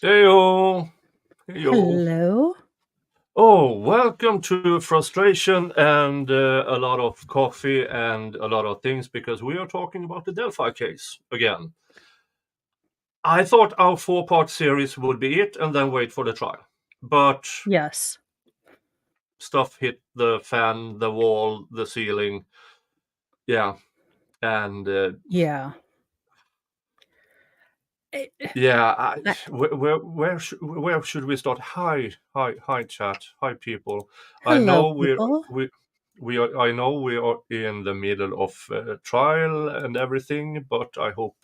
Heyo. Heyo. Hello. Oh, welcome to frustration and a lot of coffee and a lot of things, because we are talking about the Delphi case again. I thought our 4-part series would be it and then wait for the trial. But Yes. stuff hit the fan, the wall, the ceiling. Yeah. And Yeah. yeah, where should we start? Hi, chat. Hi, people. I Hello, know people. I know we are in the middle of trial and everything, but I hope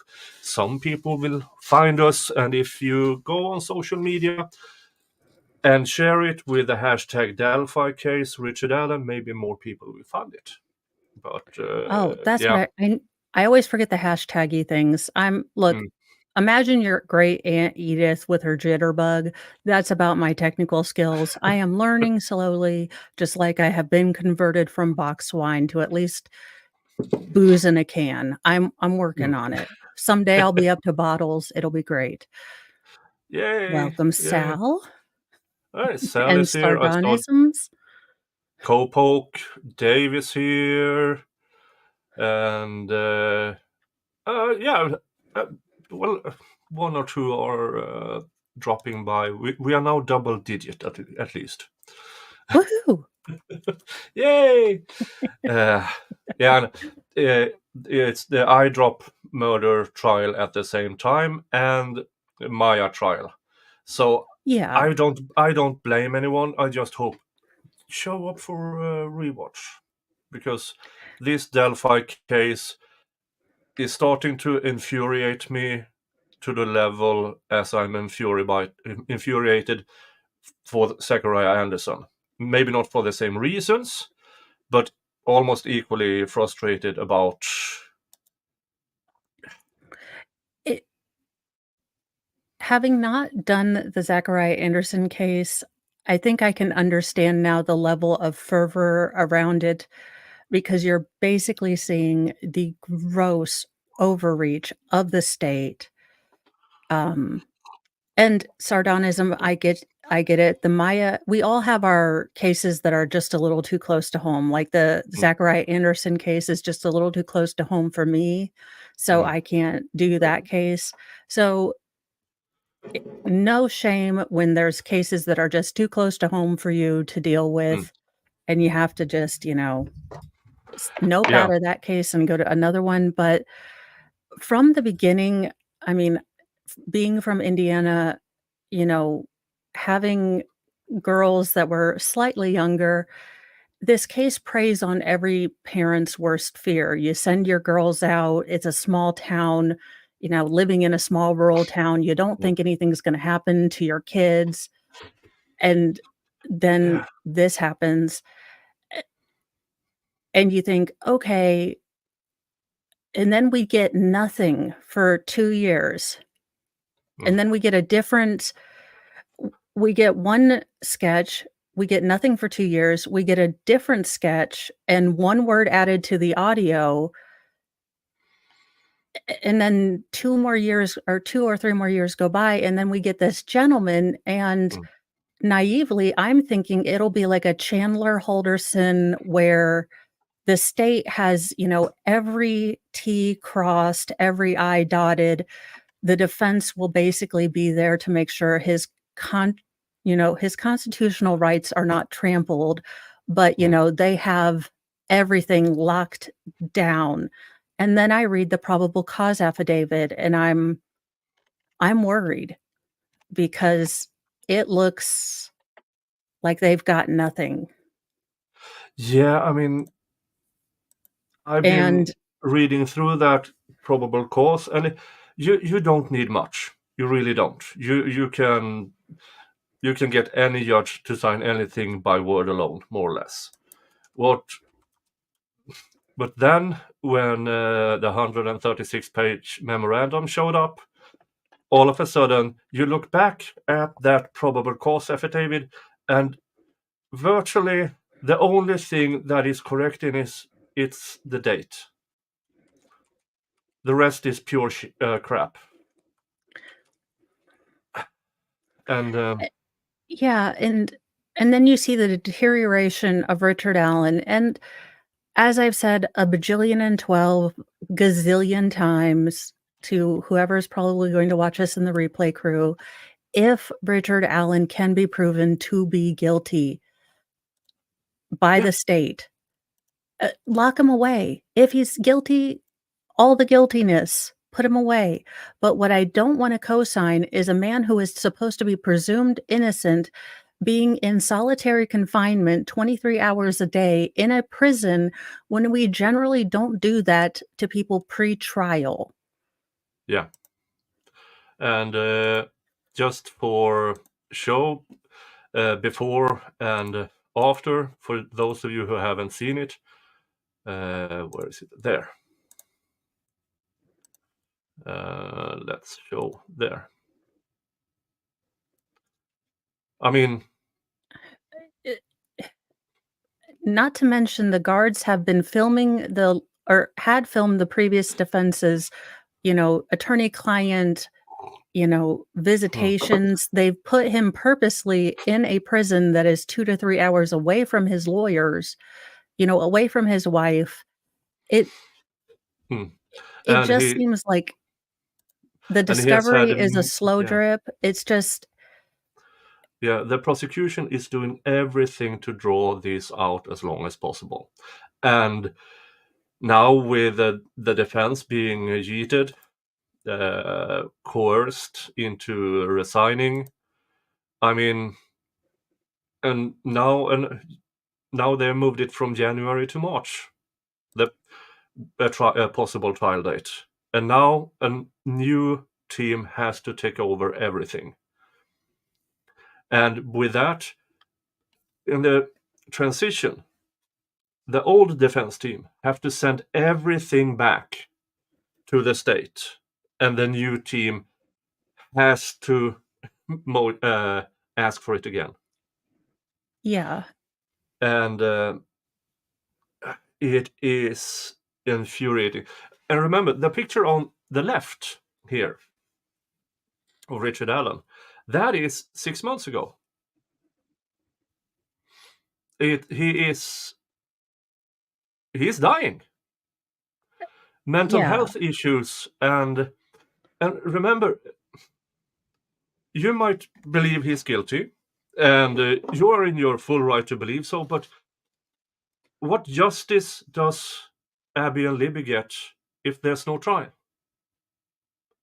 some people will find us. And if you go on social media and share it with the hashtag Delphi case, Richard Allen, maybe more people will find it. But That's yeah. what I always forget the hashtaggy things. Look, imagine your great Aunt Edith with her jitterbug. That's about my technical skills. I am learning slowly, just like I have been converted from box wine to at least booze in a can. I'm working on it. Someday I'll be up to bottles. It'll be great. Yay. Welcome, Yay. Sal. Hey, Sal And is here. sardonisms. Copoke, Dave is here, and yeah, well, one or two are dropping by. We are now double digit at least. Woohoo! Yay! Yeah, it's the eyedrop murder trial at the same time and Maya trial. So Yeah. I don't blame anyone. I just hope show up for a rewatch, because this Delphi case is starting to infuriate me to the level as I'm infuriated for Zachariah Anderson. Maybe not for the same reasons, but almost equally frustrated about having not done the Zachariah Anderson case. I think I can understand now the level of fervor around it, because you're basically seeing the gross overreach of the state. And sardonism, I get it. The Maya, we all have our cases that are just a little too close to home. Like the Zachariah Anderson case is just a little too close to home for me, so I can't do that case. So no shame when there's cases that are just too close to home for you to deal with, and you have to just, nope out of that case and go to another one. But from the beginning, I mean, being from Indiana, having girls that were slightly younger. This case preys on every parent's worst fear. You send your girls out, it's a small town, living in a small rural town, you don't Mm. think anything's gonna happen to your kids, and then Yeah. this happens, and you think, "Okay," and then we get nothing for 2 years, Mm. and then we get a different we get 1 sketch, we get nothing for 2 years, we get a different sketch and 1 word added to the audio, and then 2 more years or 2 or 3 more years go by, and then we get this gentleman, and Mm. naively, I'm thinking it'll be like a Chandler Halderson where the state has, every T crossed, every I dotted. The defense will basically be there to make sure con his constitutional rights are not trampled, but, Mm. they have everything locked down. And then I read the probable cause affidavit, and I'm worried because it looks like they've got nothing. Yeah, I mean, I've And been reading through that probable cause, and you don't need much. You really don't. You can get any judge to sign anything by word alone, more or less. What? But then, when the 136-page memorandum showed up, all of a sudden you look back at that probable cause affidavit, and virtually the only thing that is correct in is it's the date. The rest is pure crap. And yeah, and then you see the deterioration of Richard Allen, and as I've said a bajillion and 12 gazillion times to whoever's probably going to watch this in the replay crew, if Richard Allen can be proven to be guilty by yeah, the state, lock him away. If he's guilty, all the guiltiness, put him away. But what I don't wanna co-sign is a man who is supposed to be presumed innocent being in solitary confinement 23 hours a day in a prison when we generally don't do that to people pre-trial. yeah. And just for show, before and after, for those of you who haven't seen it, where is it? There. Let's show there. I mean, Eh, Not to mention the guards have been filming or had filmed the previous defenses, attorney-client, hmm, visitations. They've put him purposely in a prison that is 2 to 3 hours away from his lawyers, away from his wife. It hmm. it and just he seems like the and he has had discovery is a slow yeah, drip. It's just yeah. The prosecution is doing everything to draw this out as long as possible, and now with the defense being yeeted, coerced into resigning. I mean, and now they moved it from January to March, the possible trial date, and now a new team has to take over everything. And with that, in the transition, the old defense team have to send everything back to the state, and the new team has to ask for it again. yeah. And it is infuriating. And remember, the picture on the left here of Richard Allen, that is 6 months ago. He is dying. Mental Yeah. health issues, and remember, you might believe he's guilty, and you are in your full right to believe so. But what justice does Abby and Libby get if there's no trial?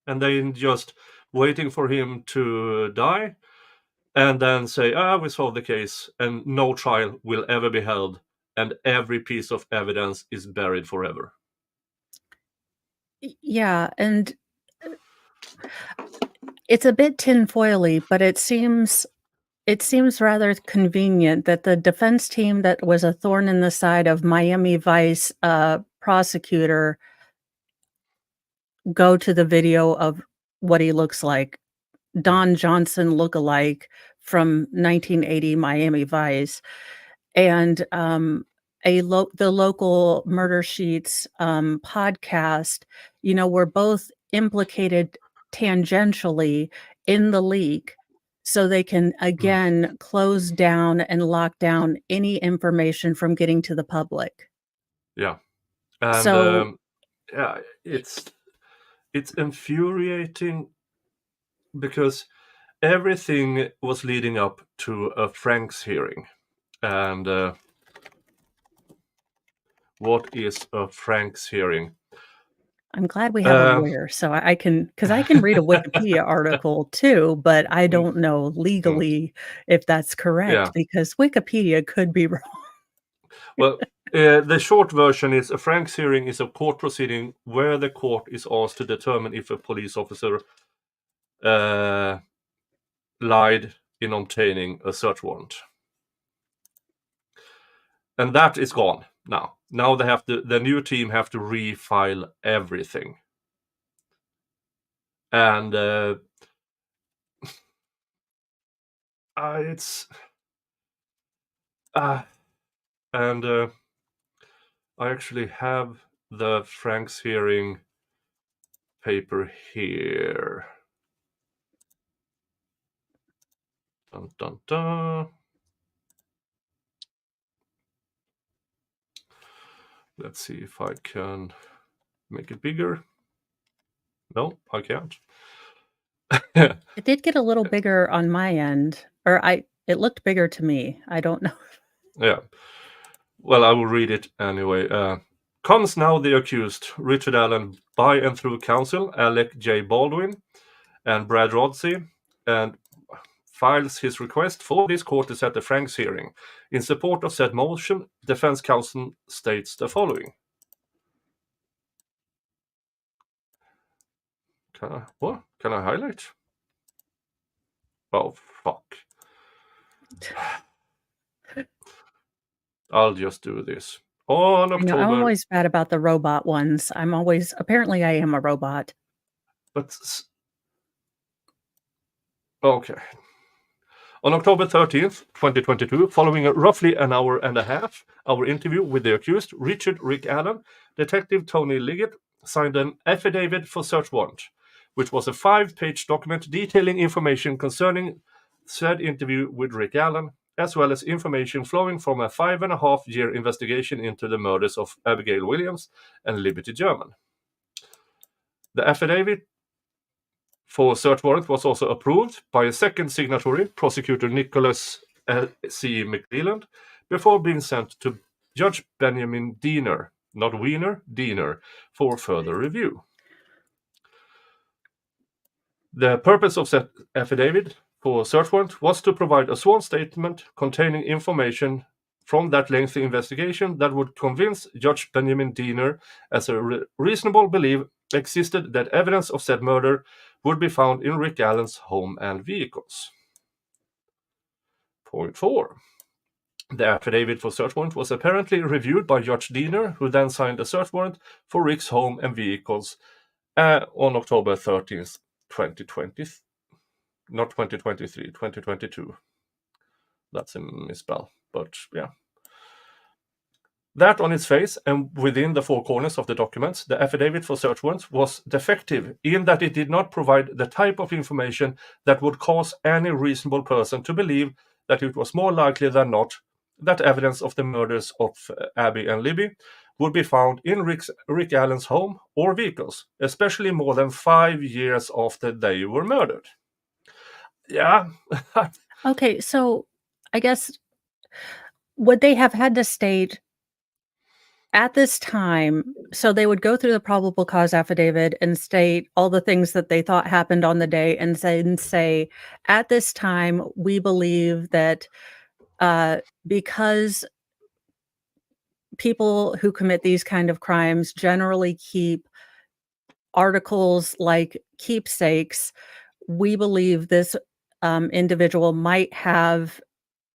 And they just waiting for him to die. and then say, we solved the case, and no trial will ever be held, and every piece of evidence is buried forever. Yeah, and it's a bit tinfoily, but it seems rather convenient that the defense team that was a thorn in the side of Miami Vice prosecutor go to the video of what he looks like. Don Johnson look-alike from 1980 Miami Vice, and, the local Murder Sheets, podcast, were both implicated tangentially in the leak, so they can, again, close down and lock down any information from getting to the public. Yeah. And So yeah, it's infuriating because everything was leading up to a Franks hearing. And what is a Franks hearing? I'm glad we have a Uh, lawyer, so I can, because I can read a Wikipedia article too, but I mm, don't know mm, legally if that's correct yeah. because Wikipedia could be wrong. Well, the short version is a Franks hearing is a court proceeding where the court is asked to determine if a police officer lied in obtaining a search warrant. And that is gone now. Now the new team have to refile everything. And it's and I actually have the Franks hearing paper here. Dun, dun, dun. Let's see if I can make it bigger. No, I can't. It did get a little bigger on my end, or it looked bigger to me. I don't know. Yeah. Well, I will read it anyway. Comes now the accused, Richard Allen, by and through counsel, Alec J. Baldwin and Brad Rodsey, and files his request for this court to set a Franks hearing. In support of said motion, defense counsel states the following. Can I highlight? Oh, fuck. I'll just do this. On I'm October... always bad about the robot ones. Apparently I am a robot. But... Okay. On October 13th, 2022, following roughly an hour and a half, our interview with the accused, Richard Rick Allen, Detective Tony Liggett signed an affidavit for search warrant, which was a 5-page document detailing information concerning said interview with Rick Allen, as well as information flowing from a 5.5-year investigation into the murders of Abigail Williams and Liberty German. The affidavit for search warrant was also approved by a second signatory, prosecutor Nicholas C. McLeland, before being sent to Judge Benjamin Diener, not Wiener, Diener, for further review. The purpose of said affidavit for search warrant was to provide a sworn statement containing information from that lengthy investigation that would convince Judge Benjamin Diener, as a reasonable belief existed, that evidence of said murder would be found in Rick Allen's home and vehicles. Point 4. The affidavit for search warrant was apparently reviewed by Judge Diener, who then signed a search warrant for Rick's home and vehicles on October 13th, 2020. Not 2023, 2022. That's a misspell, but yeah. That on its face and within the 4 corners of the documents, the affidavit for search warrants was defective in that it did not provide the type of information that would cause any reasonable person to believe that it was more likely than not that evidence of the murders of Abby and Libby would be found in Rick Allen's home or vehicles, especially more than 5 years after they were murdered. Yeah. Okay, so I guess would they have had to state At this time, so they would go through the probable cause affidavit and state all the things that they thought happened on the day and then say, "At this time, we believe that, because people who commit these kind of crimes generally keep articles like keepsakes, we believe this, individual might have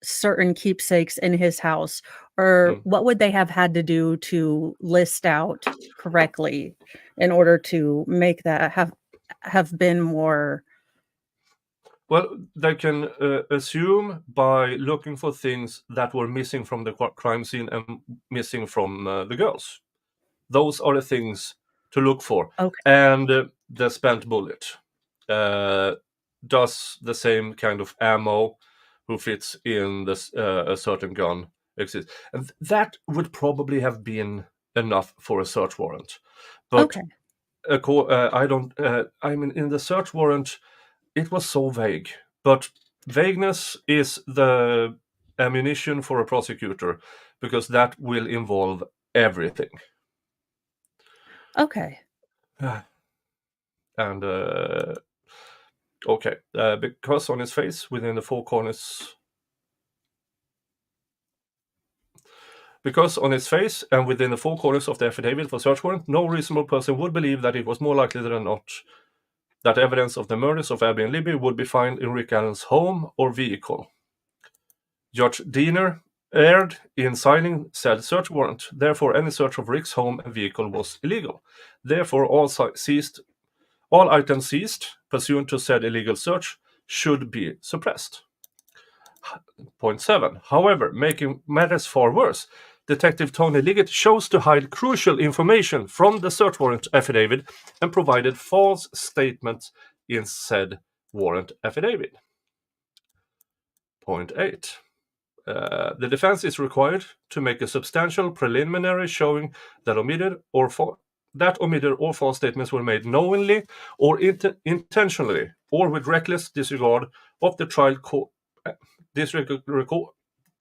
certain keepsakes in his house," or Mm. what would they have had to do to list out correctly in order to make that have been more Well, they can assume by looking for things that were missing from the crime scene and missing from the girls. Those are the things to look for. okay, And the spent bullet. Does the same kind of ammo who fits in this a certain gun exist? And that would probably have been enough for a search warrant. But okay, I don't. I mean, in the search warrant, it was so vague. But vagueness is the ammunition for a prosecutor because that will involve everything. okay, And okay, because on his face within the four corners. Because on its face and within the four corners of the affidavit for search warrant, no reasonable person would believe that it was more likely than not that evidence of the murders of Abby and Libby would be found in Rick Allen's home or vehicle. Judge Diener erred in signing said search warrant. Therefore, any search of Rick's home and vehicle was illegal. Therefore, all items seized pursuant to said illegal search should be suppressed. Point 7. However, making matters far worse, Detective Tony Liggett chose to hide crucial information from the search warrant affidavit and provided false statements in said warrant affidavit. Point 8. The defense is required to make a substantial preliminary showing that omitted or false statements were made knowingly or intentionally or with reckless disregard of the trial court.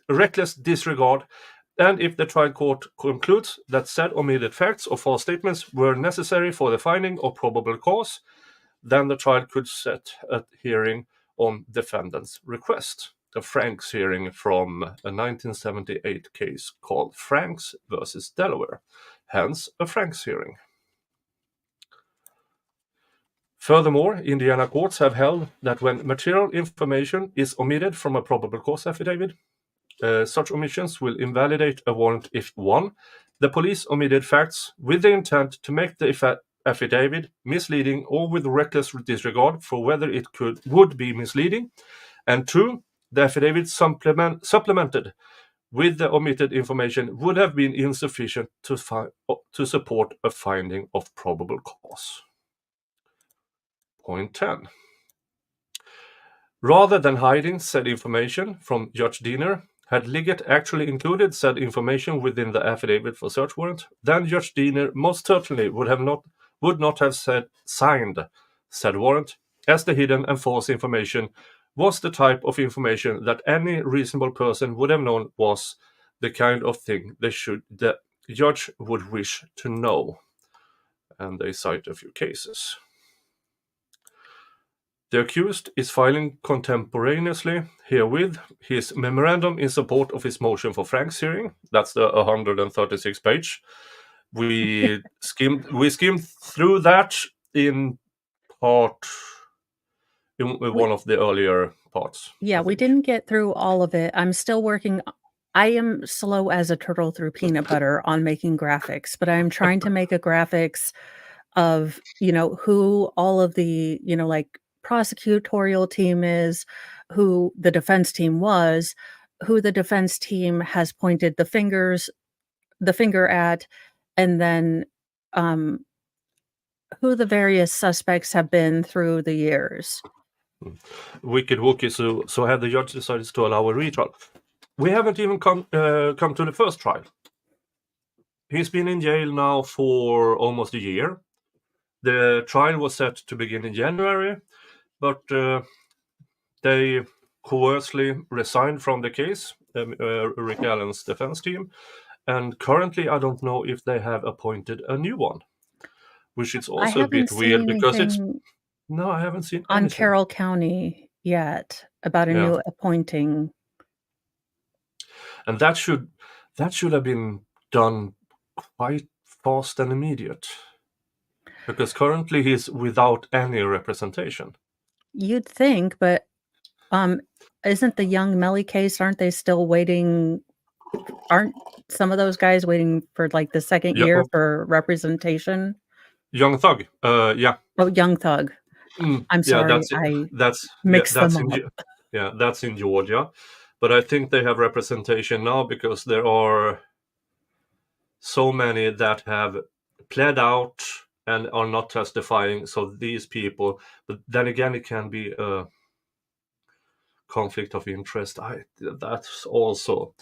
Reckless disregard, and if the trial court concludes that said omitted facts or false statements were necessary for the finding of probable cause, then the trial could set a hearing on defendant's request. A Franks hearing from a 1978 case called Franks versus Delaware, hence a Franks hearing. Furthermore, Indiana courts have held that when material information is omitted from a probable cause affidavit, such omissions will invalidate a warrant if 1. The police omitted facts with the intent to make the affidavit misleading or with reckless disregard for whether it would be misleading, and 2. The affidavit supplemented with the omitted information would have been insufficient to support a finding of probable cause. Point 10. Rather than hiding said information from Judge Diener, had Liggett actually included said information within the affidavit for search warrant, then Judge Diener most certainly would not have signed said warrant, as the hidden and false information was the type of information that any reasonable person would have known was the kind of thing the judge would wish to know. And they cite a few cases. The accused is filing contemporaneously herewith his memorandum in support of his motion for Frank's hearing. That's the 136 page. We skimmed through that in one of the earlier parts. Yeah, we didn't get through all of it. I'm still working. I am slow as a turtle through peanut butter on making graphics, but I'm trying to make a graphics of, who all of the, like prosecutorial team is, who the defense team was, who the defense team has pointed the finger at, and then who the various suspects have been through the years. Wicked Wookie, so had the judge decided to allow a retrial. We haven't even come to the first trial. He's been in jail now for almost a year. The trial was set to begin in January, but they coercedly resigned from the case, Rick Allen's defense team, And currently, I don't know if they have appointed a new one, which is I also a haven't bit seen weird because it's anything no, I haven't seen on anything. Carroll County yet about a Yeah, new appointing. and that should have been done quite fast and immediate because currently he's without any representation. You'd think, but, um, isn't the Young Melly case, aren't they still waiting? Aren't some of those guys waiting for, like, the 2nd Yeah, year for representation? Young Thug. Yeah. Oh, Young Thug. I'm Yeah, sorry, that's it. I That's yeah, mixed them up. Yeah, that's in Georgia. But I think they have representation now because there are so many that have pled out and are not testifying. So these people, but then again, it can be a conflict of interest. That's also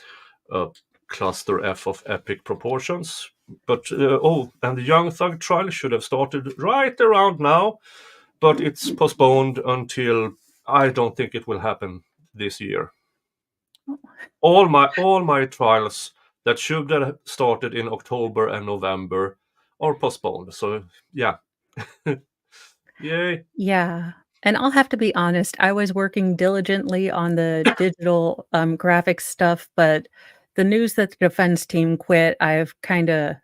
a cluster F of epic proportions. But and the Young Thug trial should have started right around now, but it's postponed until I don't think it will happen this year. All my trials that should have started in October and November are postponed. So yeah, yay. Yeah, and I'll have to be honest, I was working diligently on the digital, graphics stuff, but the news that the defense team quit, I kinda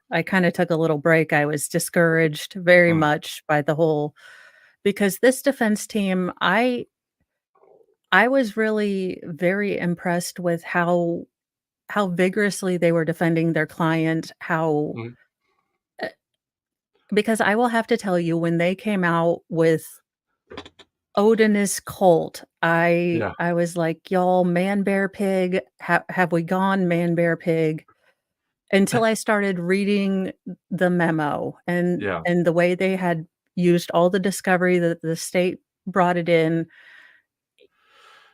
took a little break. I was discouraged very Mm, much by the whole because this defense team, I was really very impressed with how vigorously they were defending their client, how mm, eh because I will have to tell you, when they came out with Odinist cult. yeah, I was like, "Y'all, man, bear, pig, have we gone man, bear, pig?" Until I started reading the memo yeah, and the way they had used all the discovery that the state brought it in.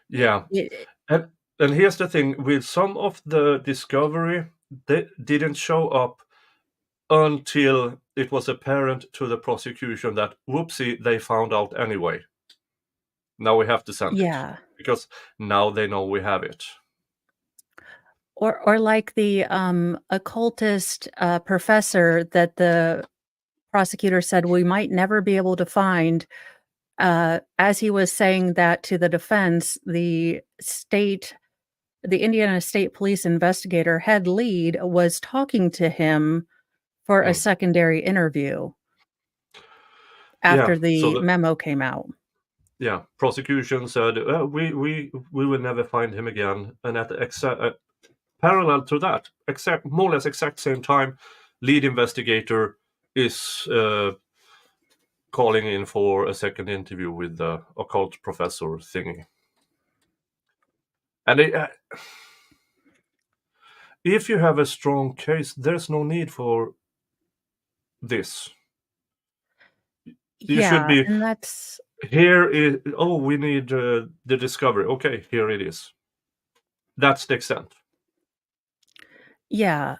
yeah. It And and here's the thing: with some of the discovery, they didn't show up until it was apparent to the prosecution that whoopsie, they found out anyway. Now we have to send it yeah. because now they know we have it. Or like the, occultist, professor that the prosecutor said we might never be able to find. As he was saying that to the defense, the Indiana State Police investigator, head lead, was talking to him for a Mm. secondary interview Yeah. after So the memo came out. yeah, prosecution said we will never find him again, and at the parallel to that, exact more or less exact same time, lead investigator is calling in for a second interview with the occult professor thingy. And if you have a strong case, there's no need for this. You should Yeah, be and that's here. We need the discovery. Okay, here it is. That's the extent. yeah,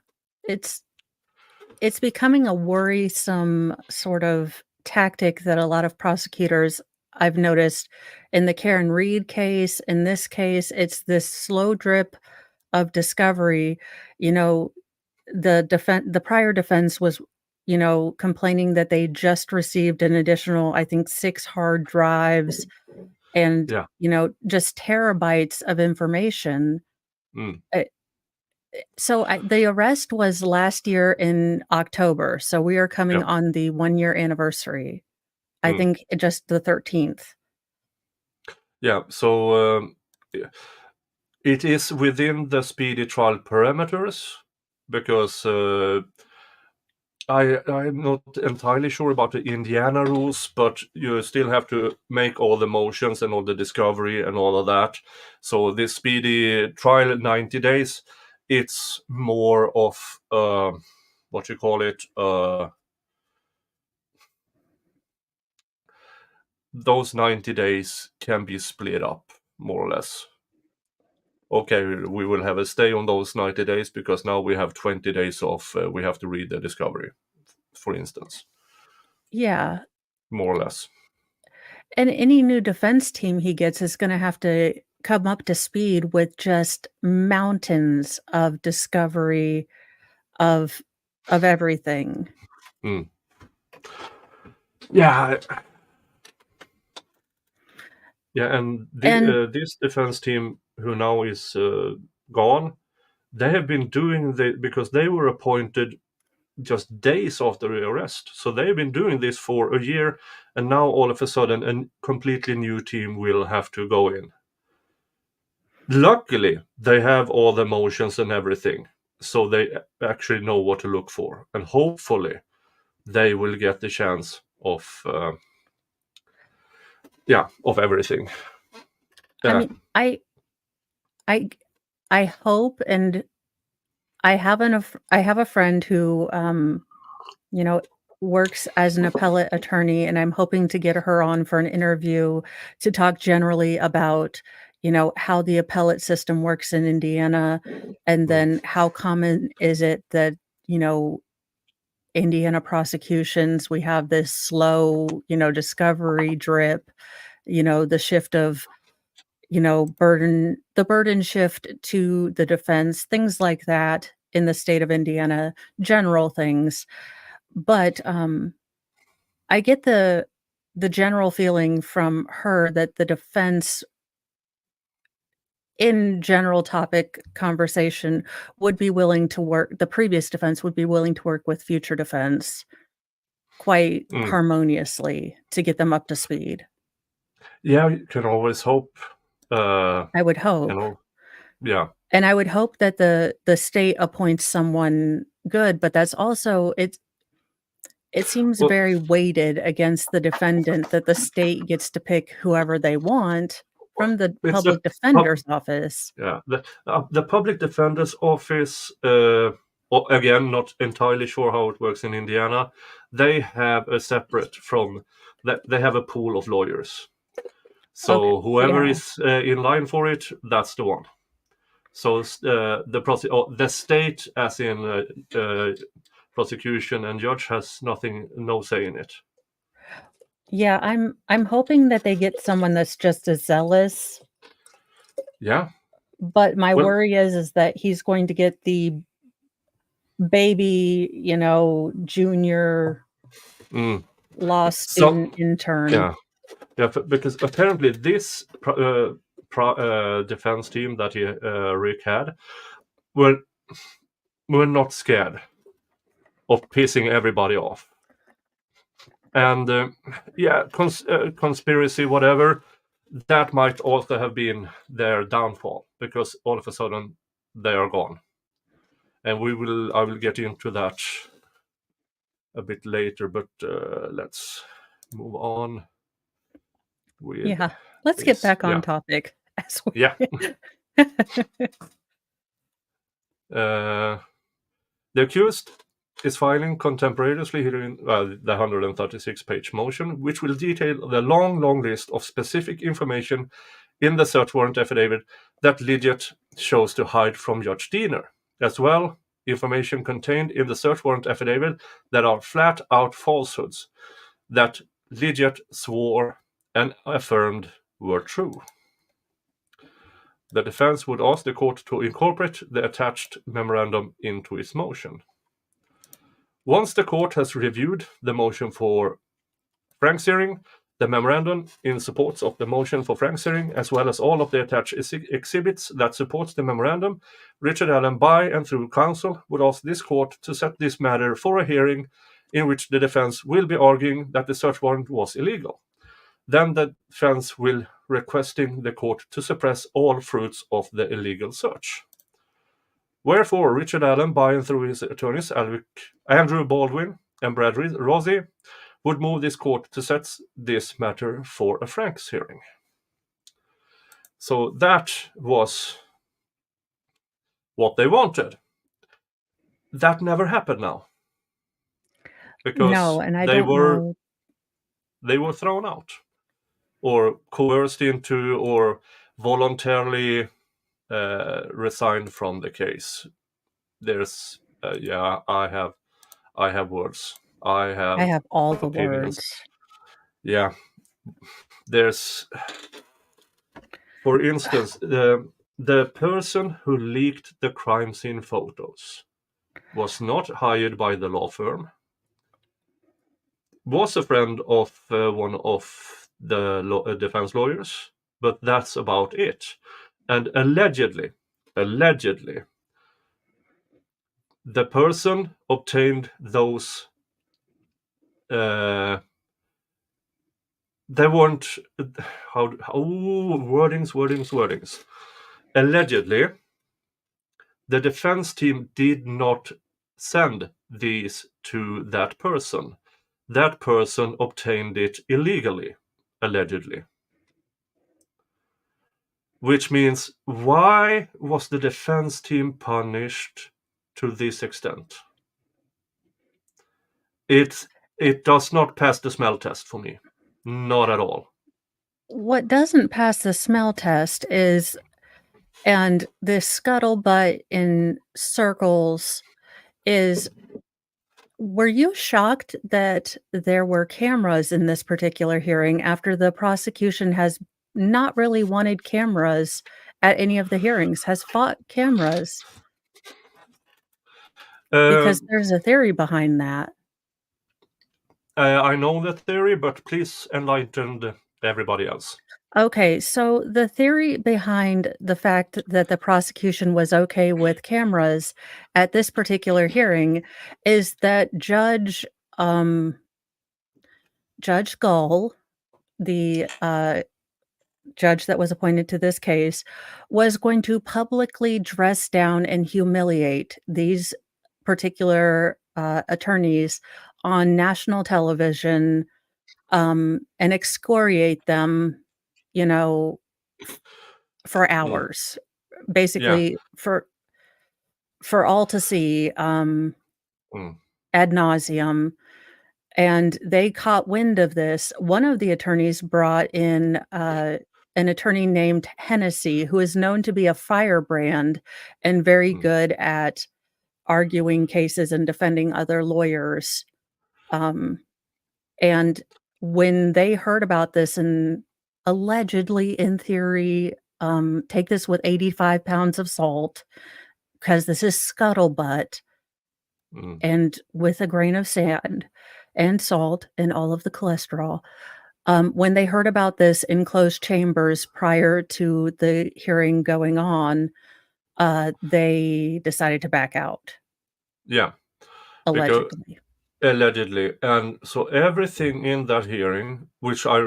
it's it's becoming a worrisome sort of tactic that a lot of prosecutors I've noticed in the Karen Reed case, in this case, it's this slow drip of discovery. You know, the prior defense was, complaining that they just received an additional, I think, 6 hard drives and, Yeah. just terabytes of information. Mm. Eh, so the arrest was last year in October, so we are Yeah. coming on the one-year anniversary. I Mm. think just the 13th. Yeah. So it is within the speedy trial parameters because I'm not entirely sure about the Indiana rules, but you still have to make all the motions and all the discovery and all of that. So this speedy trial, 90 days, it's more of what you call it. Those 90 days can be split up more or less. Okay, we will have a stay on those 90 days because now we have 20 days off. We have to read the discovery, for instance, Yeah, more or less. and any new defense team he gets is gonna have to come up to speed with just mountains of discovery. of everything. Mm. Yeah, and And this defense team, who now is gone, they have been doing because they were appointed just days after the arrest. So they've been doing this for a year, and now all of a sudden a completely new team will have to go in. Luckily, they have all the motions and everything, so they actually know what to look for, and hopefully they will get the chance of of everything. I Yeah. mean, I I hope, and I have a friend who, you know, works as an appellate attorney, and I'm hoping to get her on for an interview to talk generally about, how the appellate system works in Indiana, and Mm. then how common is it that, you know, Indiana prosecutions, we have this slow, discovery drip, the shift of, burden shift to the defense, things like that in the state of Indiana, general things. But, I get the general feeling from her that the defense, in general topic conversation, would be willing to work the previous defense would be willing to work with future defense quite Mm. harmoniously to get them up to speed. Yeah, you can always hope. I would You hope. know, yeah. And I would hope that the state appoints someone good, but that's also it seems Well, very weighted against the defendant that the state gets to pick whoever they want from the it's a public defender's office. yeah, the public defender's office. Again, not entirely sure how it works in Indiana. They have a separate from that. They have a pool of lawyers. Okay, So whoever yeah. is in line for it, that's the one. So the state, as in prosecution and judge, has no say in it. Yeah, I'm hoping that they get someone that's just as zealous, Yeah. but my Well. worry is that he's going to get the baby, junior Mm. law So student intern. yeah, because apparently this defense team that Rick had were not scared of pissing everybody off, and conspiracy, whatever, that might also have been their downfall, because all of a sudden they are gone, and I will get into that a bit later, but let's move on with Yeah, let's get this. back on topic as Yeah. we Uh, the accused is filing contemporaneously hearing the 136-page motion, which will detail the long list of specific information in the search warrant affidavit that Lidget chose to hide from Judge Diener. As well, information contained in the search warrant affidavit that are flat-out falsehoods that Lidget swore and affirmed were true. The defense would ask the court to incorporate the attached memorandum into its motion. Once the court has reviewed the motion for Frank's hearing, the memorandum in support of the motion for Frank's hearing, as well as all of the attached exhibits that supports the memorandum, Richard Allen, by and through counsel, would ask this court to set this matter for a hearing in which the defense will be arguing that the search warrant was illegal. Then the defense will requesting the court to suppress all fruits of the illegal search. Wherefore, Richard Allen, by and through his attorneys Andrew Baldwin and Brad Rossi, would move this court to set this matter for a Frank's hearing. So that was what they wanted. That never happened now, No, because and I don't know. they were thrown out, or coerced into, or voluntarily resigned from the case. There's I have words. I I have have all the opinions. words. Yeah, there's, for instance, the person who leaked the crime scene photos. was not hired by the law firm, was a friend of one of the defense lawyers, but that's about it. And allegedly, the person obtained those. They weren't wordings. Allegedly, the defense team did not send these to that person. That person obtained it illegally, allegedly. Which means, why was the defense team punished to this extent? It does not pass the smell test for me. Not at all. What doesn't pass the smell test is, and this scuttlebutt in circles is, were you shocked that there were cameras in this particular hearing after the prosecution has not really wanted cameras at any of the hearings, has fought cameras? Because Um, there's a theory behind that. I know that theory, but please enlighten everybody else. Okay, so the theory behind the fact that the prosecution was okay with cameras at this particular hearing is that Judge Gull, the judge that was appointed to this case, was going to publicly dress down and humiliate these particular attorneys on national television, and excoriate them, you know, for Mm, hours, yeah. basically for all to see, Mm, ad nauseum. And they caught wind of this. One of the attorneys brought in an attorney named Hennessy, who is known to be a firebrand and very mm, good at arguing cases and defending other lawyers. Um, and when they heard about this, and allegedly, in theory, take this with 85 pounds of salt, because this is scuttlebutt, mm, and with a grain of sand and salt and all of the cholesterol. When they heard about this in closed chambers prior to the hearing going on, they decided to back out, yeah. Because allegedly. allegedly, and so everything in that hearing, which I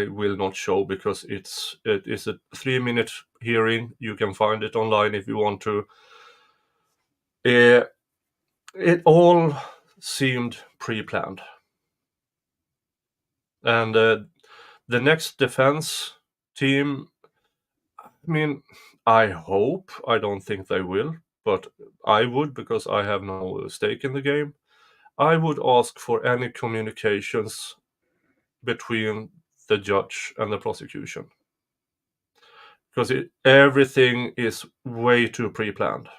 will not show because it is a 3-minute hearing. You can find it online if you want to. It all seemed pre-planned, and the next defense team. I mean, I hope. I don't think they will, but I would, because I have no stake in the game. I would ask for any communications between the judge and the prosecution, because everything is way too pre-planned.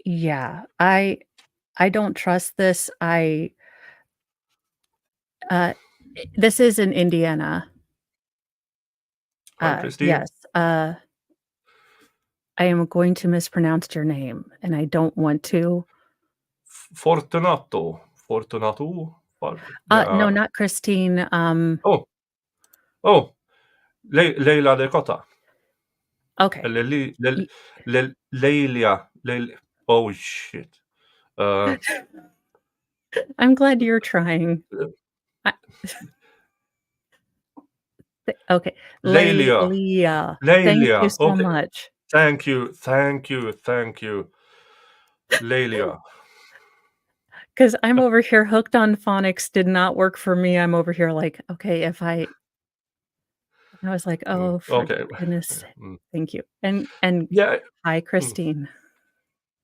Yeah, I don't trust this. Uh, this is in Indiana. Hi, Christine. Yes, I am going to mispronounce your name, and I don't want to. Fortunato. Fortunato. No, Yeah. not Christine. Oh, oh, Leila de Cotta. Okay. Eller Y Leilia. Oh shit. Uh, I'm glad you're trying. I okay. Leilia. Leah. Thank you Leilia. so Okay. much. Thank you. Leilia. 'Cause I'm over here hooked on phonics, did not work for me. I'm over here like, "Okay, if I was like, "Oh, for Okay. goodness sa Mm. thank you." And Yeah. hi, Mm, Christine.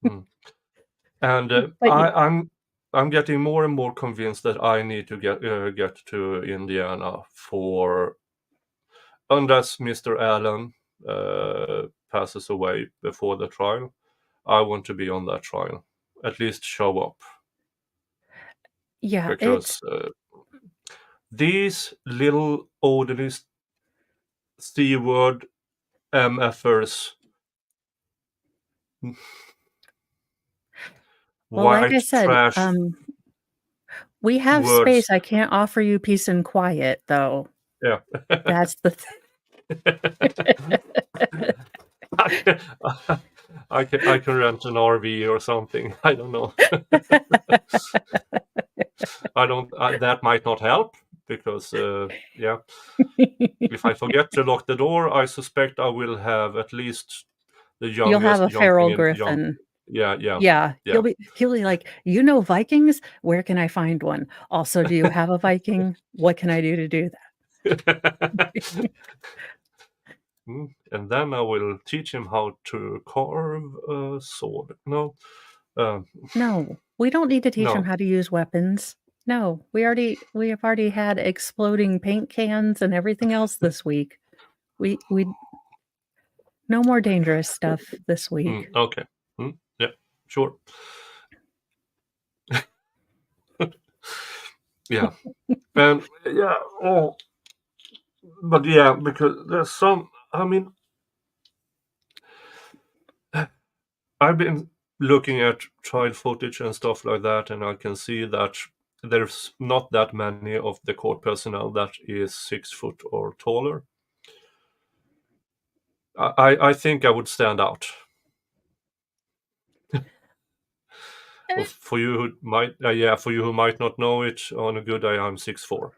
mm. And But yeah, I'm getting more and more convinced that I need to get to Indiana for, unless Mr. Allen passes away before the trial. I want to be on that trial, at least show up, yeah, it's because these little ordinary C-word MFers Well, like I white said, trash we have words. space. I can't offer you peace and quiet, though. Yeah. That's the I can, I can rent an RV or something. I don't know. I don't. That might not help because yeah, if I forget to lock the door, I suspect I will have at least the You'll have youngest a jumping feral in. griffin. Yeah, yeah, Yeah, yeah. he'll be like, "You know Vikings? Where can I find one? Also, do you have a Viking? What can I do to do that?" And then I will teach him how to carve a sword. No, um, No, we don't need to teach him no. how to use weapons. No, we have already had exploding paint cans and everything else this week. We no more dangerous stuff this week. Okay. Yeah, sure. Yeah, and yeah. Oh, but yeah, because there's some. I mean, I've been looking at trial footage and stuff like that, and I can see that there's not that many of the court personnel that is 6 foot or taller. I think I would stand out. For you who might, yeah, for you who might not know it, on a good day I'm 6'4"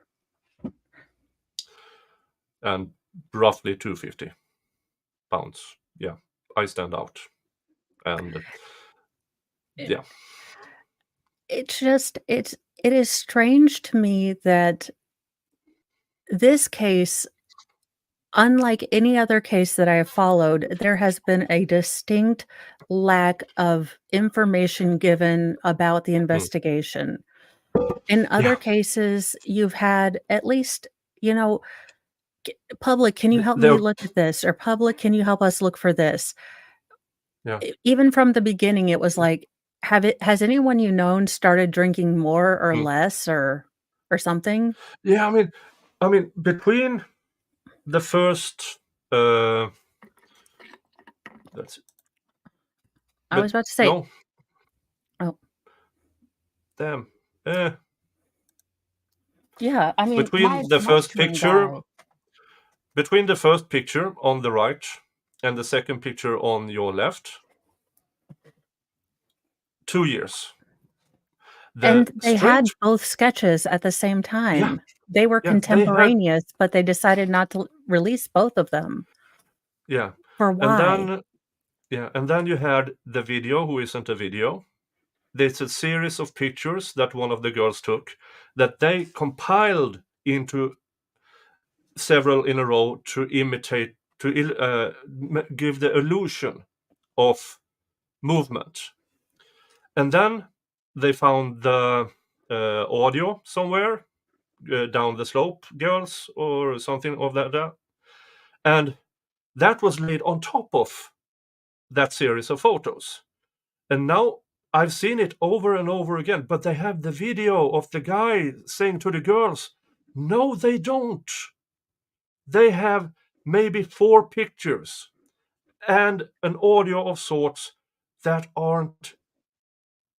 and roughly 250 pounds. Yeah, I stand out, and It yeah, it's just it is strange to me that this case, unlike any other case that I have followed, there has been a distinct lack of information given about the mm, investigation. In other yeah. cases, you've had at least, you know, "Public, can you help me There, look at this?" or "Public, can you help us look for this?" yeah, Even from the beginning, it was like, has anyone you known started drinking more or mm. less or something? Yeah. I mean, between the first, uh, that's I was but about to say, no, oh, damn. yeah, I mean, Between the my first twin picture, guy. between the first picture on the right and the second picture on your left, 2 years. The And they had strange, both sketches at the same yeah, time. They were yeah, they had, contemporaneous, but they decided not to release both of them. yeah, For and why? then yeah, and then you had the video, who isn't a video. There's a series of pictures that one of the girls took that they compiled into several in a row to imitate, to give the illusion of movement. And then they found the audio somewhere, down the slope, girls, or something of that. And that was laid on top of that series of photos. And now I've seen it over and over again, but they have the video of the guy saying to the girls, no, they don't. They have maybe 4 pictures and an audio of sorts that aren't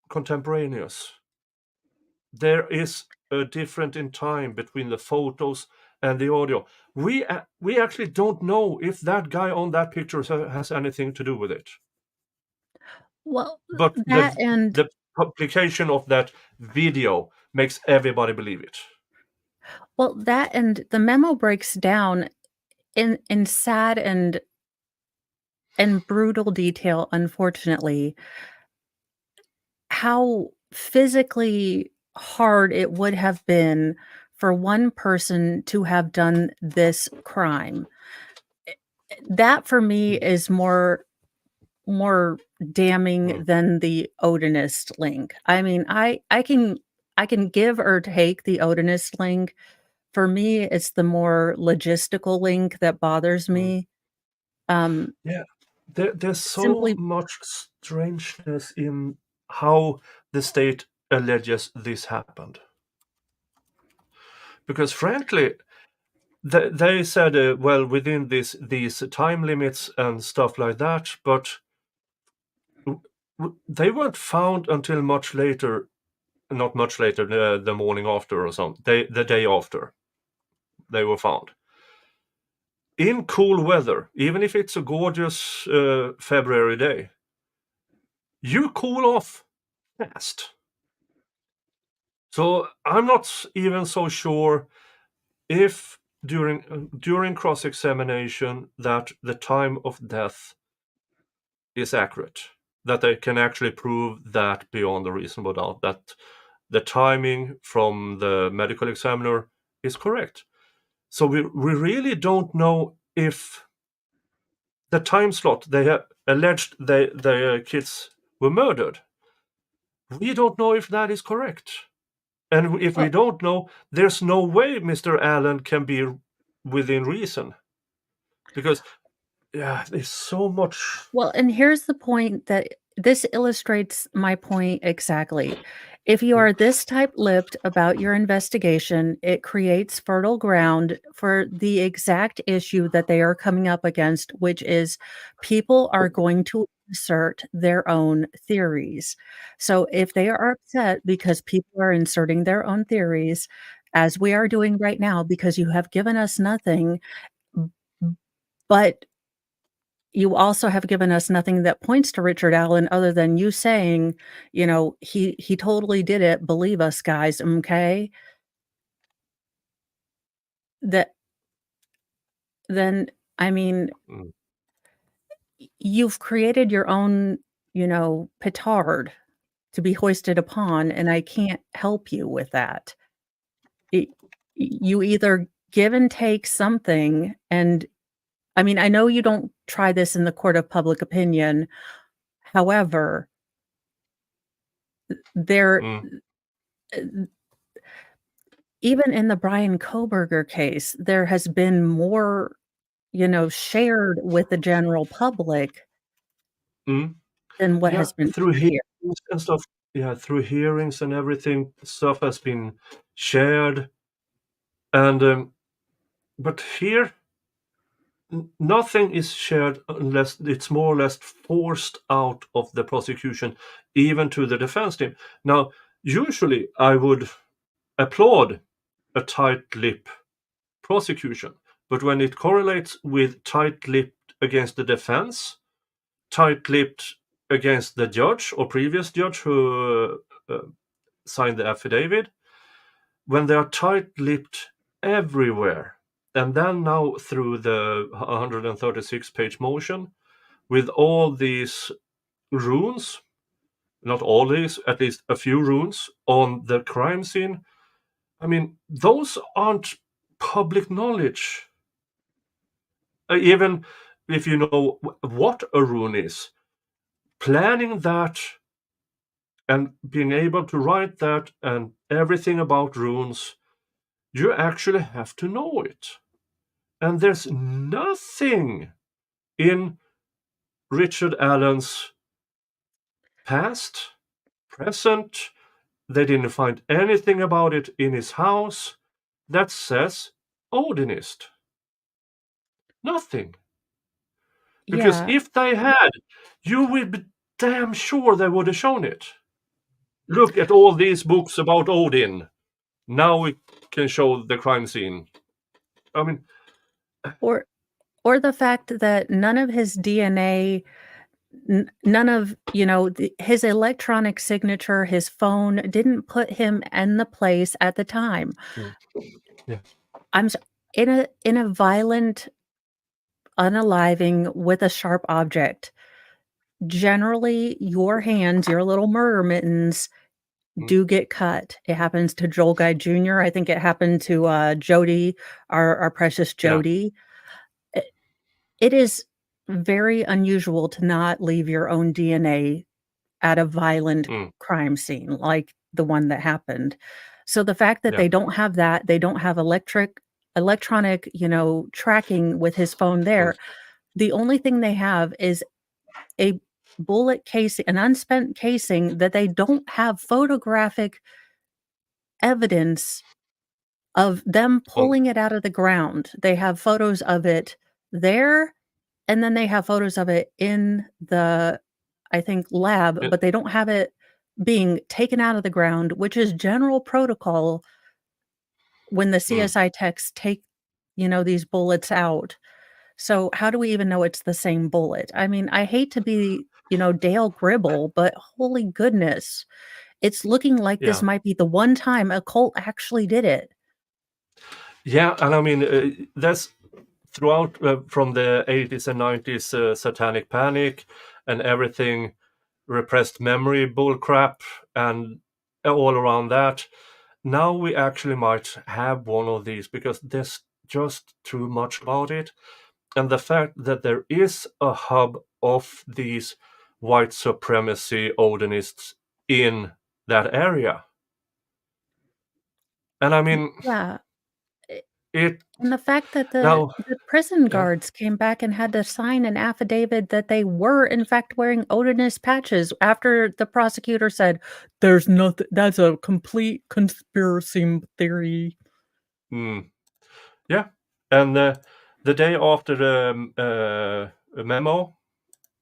contemporaneous. There is a difference in time between the photos and the audio. We actually don't know if that guy on that picture has anything to do with it. Well, But that and the publication of that video makes everybody believe it. well, that and the memo breaks down in sad and brutal detail, unfortunately, how physically hard it would have been for one person to have done this crime. That for me Mm. is more damning Mm. than the Odinist link. I mean, I can give or take the Odinist link. For me, it's the more logistical link that bothers Mm. me. Um, Yeah, there's so simply much strangeness in how the state alleges this happened. Because frankly, they said, well, within these time limits and stuff like that, but they weren't found until much later, not much later, the morning after or something. The day after they were found. In cool weather, even if it's a gorgeous February day, you cool off fast. So I'm not even so sure if during cross-examination that the time of death is accurate, that they can actually prove that beyond a reasonable doubt, that the timing from the medical examiner is correct. So we really don't know if the time slot they have alleged the kids were murdered. We don't know if that is correct. And if we Well, don't know, there's no way Mr. Allen can be within reason. Because, yeah, there's so much. well, and here's the point that this illustrates my point exactly. If you are this tight-lipped about your investigation, it creates fertile ground for the exact issue that they are coming up against, which is people are going to insert their own theories. So if they are upset because people are inserting their own theories, as we are doing right now, because you have given us nothing, but you also have given us nothing that points to Richard Allen other than you saying, "He totally did it, believe us, guys, okay?" That then, I mean, Mm, you've created your own, petard to be hoisted upon, and I can't help you with that. Y you either give and take something, and I mean, I know you don't try this in the court of public opinion, however, there mm, even in the Brian Kohberger case, there has been more, shared with the general public mm. than what Yeah, has been through here. hearings and stuff. Yeah, through hearings and everything, stuff has been shared. And but here, nothing is shared unless it's more or less forced out of the prosecution, even to the defense team. Now, usually I would applaud a tight-lipped prosecution, but when it correlates with tight-lipped against the defense, tight-lipped against the judge or previous judge who signed the affidavit, when they are tight-lipped everywhere, and then now through the 136-page motion with all these runes, not all these, at least a few runes on the crime scene. I mean, those aren't public knowledge. Even if you know what a rune is, planning that and being able to write that and everything about runes, you actually have to know it. And there's nothing in Richard Allen's past, present. They didn't find anything about it in his house that says Odinist. Nothing. Because Yeah, if they had, you would be damn sure they would have shown it. Look at all these books about Odin. Now we can show the crime scene. I mean, or or the fact that none of his DNA, none of, his electronic signature, his phone didn't put him in the place at the time. mm, yeah, I'm s in a violent unaliving with a sharp object, generally, your hands, your little murder mittens mm, do get cut. It happens to Joel Guy Jr. I think it happened to, Jody, our precious yeah, Jody. I it is very unusual to not leave your own DNA at a violent mm, crime scene like the one that happened. So the fact that yeah, they don't have that, they don't have electronic, tracking with his phone mm, there, the only thing they have is a bullet casing, an unspent casing that they don't have photographic evidence of them on, pulling it out of the ground. They have photos of it there, and then they have photos of it in the I think, lab, It- but they don't have it being taken out of the ground, which is general protocol when the mm, CSI techs take, these bullets out. So how do we even know it's the same bullet? I mean, I hate to be, Dale Gribble, but holy goodness, it's looking like this yeah. might be the one time a cult actually did it. Yeah, and I mean, that's throughout from the 80s and 90s satanic panic and everything, repressed memory bullcrap, and all around that. Now we actually might have one of these because there's just too much about it. And the fact that there is a hub of these white supremacy Odinists in that area. And I mean, Yeah. it And the fact that the now, the prison yeah. guards came back and had to sign an affidavit that they were, in fact, wearing Odinist patches after the prosecutor said, "There's nothing that's a complete conspiracy theory." Mm, yeah. And the day after the memo,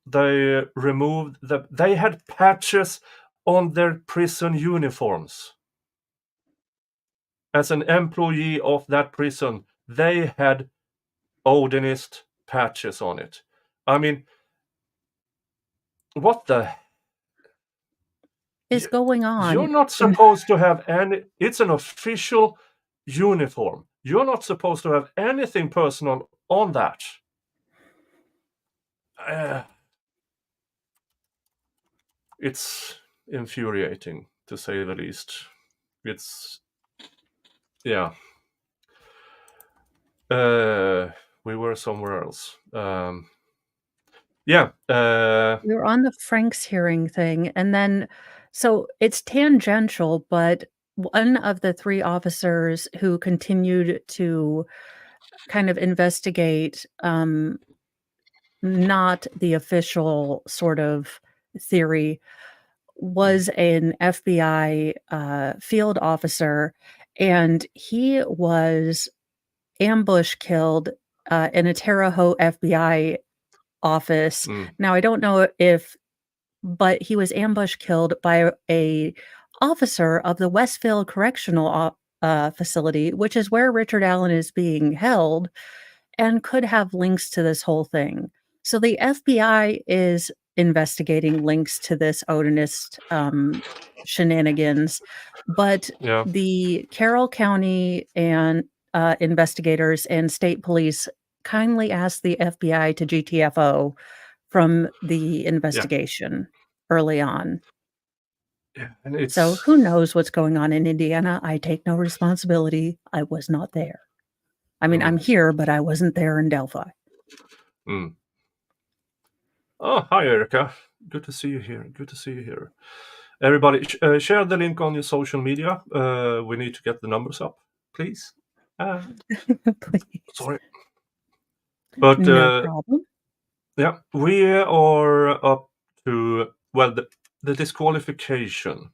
they removed they had patches on their prison uniforms. As an employee of that prison, they had Odinist patches on it. I mean, what the? Is going You're on not in supposed to have any. It's an official uniform. You're not supposed to have anything personal on that. Uh, it's infuriating, to say the least. It's, yeah. We were somewhere else. Yeah. we were on the Franks hearing thing, and then so it's tangential, but one of the 3 officers who continued to kind of investigate, not the official sort of theory, Mm, was an FBI, field officer, and he was ambush killed, in a Terre Haute FBI office. mm, Now, I don't know if but he was ambush killed by a officer of the Westfield Correctional Facility, which is where Richard Allen is being held, and could have links to this whole thing. So the FBI is investigating links to this Odinist shenanigans, but yeah. the Carroll County and investigators and state police kindly asked the FBI to GTFO from the Yeah. investigation early on. Yeah. And So it's. who knows what's going on in Indiana? I take no responsibility. I was not there. I mean, I'm Mm, here, but I wasn't there in Delphi. mm. Oh, hi, Erica. Good to see you here. Good to see you here. Everybody, share the link on your social media. We need to get the numbers up, please. And Please. sorry, but No problem. yeah, we are up to, well, the disqualification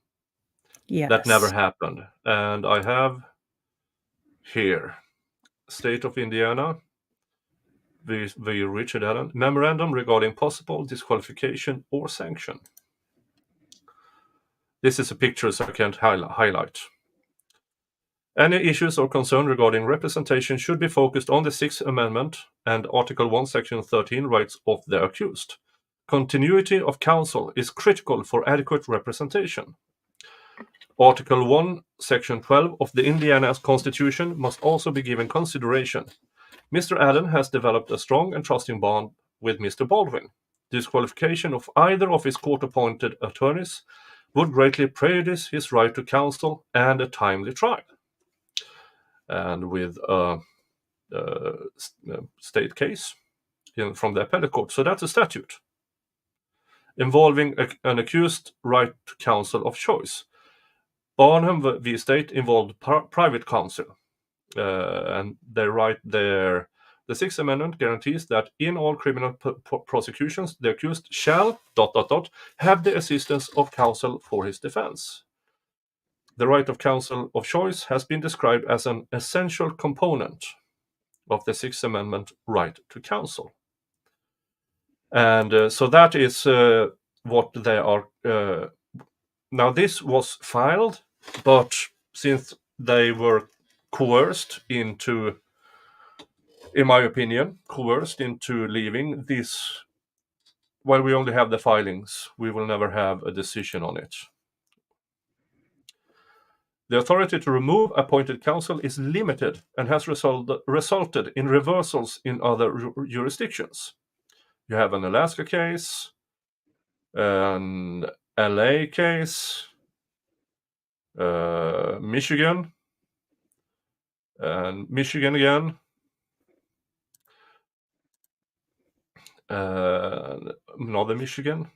that never Yes. happened, and I have here State of Indiana v. Richard Allen memorandum regarding possible disqualification or sanction. This is a picture, so I can't highlight. Any issues or concern regarding representation should be focused on the Sixth Amendment and Article 1, Section 13, rights of the accused. Continuity of counsel is critical for adequate representation. Article 1, Section 12 of the Indiana Constitution must also be given consideration. Mr. Allen has developed a strong and trusting bond with Mr. Baldwin. Disqualification of either of his court-appointed attorneys would greatly prejudice his right to counsel and a timely trial. And with a state case from the appellate court. So that's a statute involving an accused right to counsel of choice. Barnum v. State involved private counsel, and they write there. The Sixth Amendment guarantees that in all criminal prosecutions, the accused shall ... have the assistance of counsel for his defense. The right of counsel of choice has been described as an essential component of the Sixth Amendment right to counsel. And so that is what they are. Now this was filed, but since they were coerced into, in my opinion, coerced into leaving this, while we only have the filings, we will never have a decision on it. The authority to remove appointed counsel is limited and has resulted in reversals in other jurisdictions. You have an Alaska case, an LA case, Michigan, and Michigan again, Northern Michigan,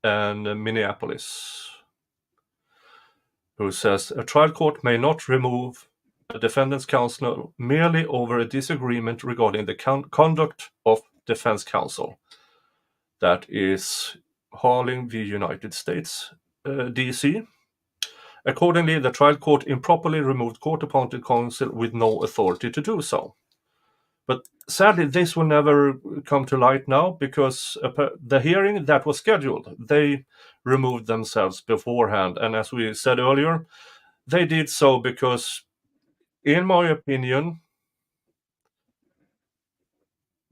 and Minneapolis, who says a trial court may not remove a defendant's counsel merely over a disagreement regarding the conduct of defense counsel. That is Harling v. United States, D.C. Accordingly, the trial court improperly removed court-appointed counsel with no authority to do so. But sadly, this will never come to light now because the hearing that was scheduled, they removed themselves beforehand. And as we said earlier, they did so because, in my opinion,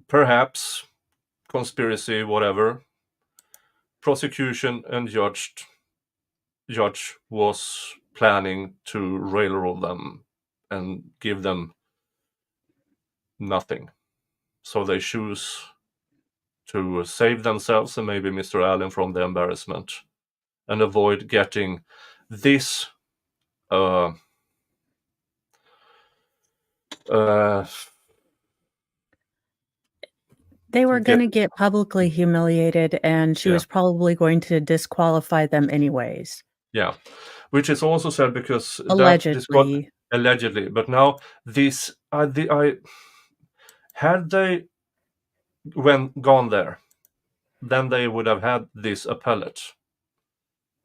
perhaps conspiracy, whatever, prosecution and judge was planning to railroad them and give them nothing. So they choose to save themselves and maybe Mr. Allen from the embarrassment and avoid getting this They were going to get publicly humiliated, and she was probably going to disqualify them anyways. Yeah, which is also said because allegedly. Allegedly, but now this had they gone there, then they would have had this appellate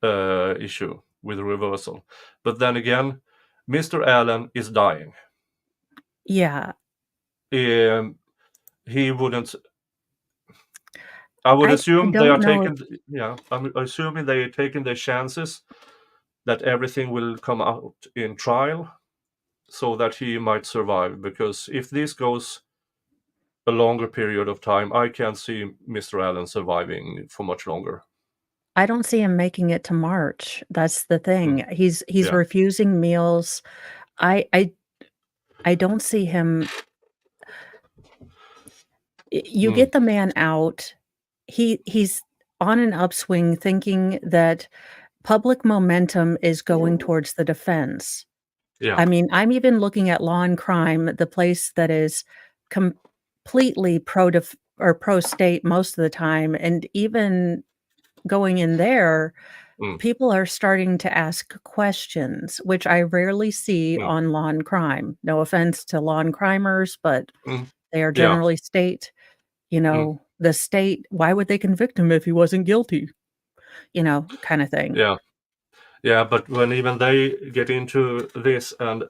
issue with reversal. But then again, Mr. Allen is dying. Yeah. He wouldn't. I would assume they are taking. Yeah, I'm assuming they are taking their chances that everything will come out in trial, so that he might survive. Because if this goes a longer period of time, I can't see Mr. Allen surviving for much longer. I don't see him making it to March. That's the thing. He's refusing meals. I don't see him. You get the man out. He's on an upswing, thinking that public momentum is going towards the defense. Yeah. I mean, I'm even looking at Law and Crime, the place that is completely pro-state most of the time, and even going in there, people are starting to ask questions, which I rarely see on Law and Crime. No offense to Law and Crimers, but they are generally state. The state, why would they convict him if he wasn't guilty? Kind of thing. Yeah, but when even they get into this, and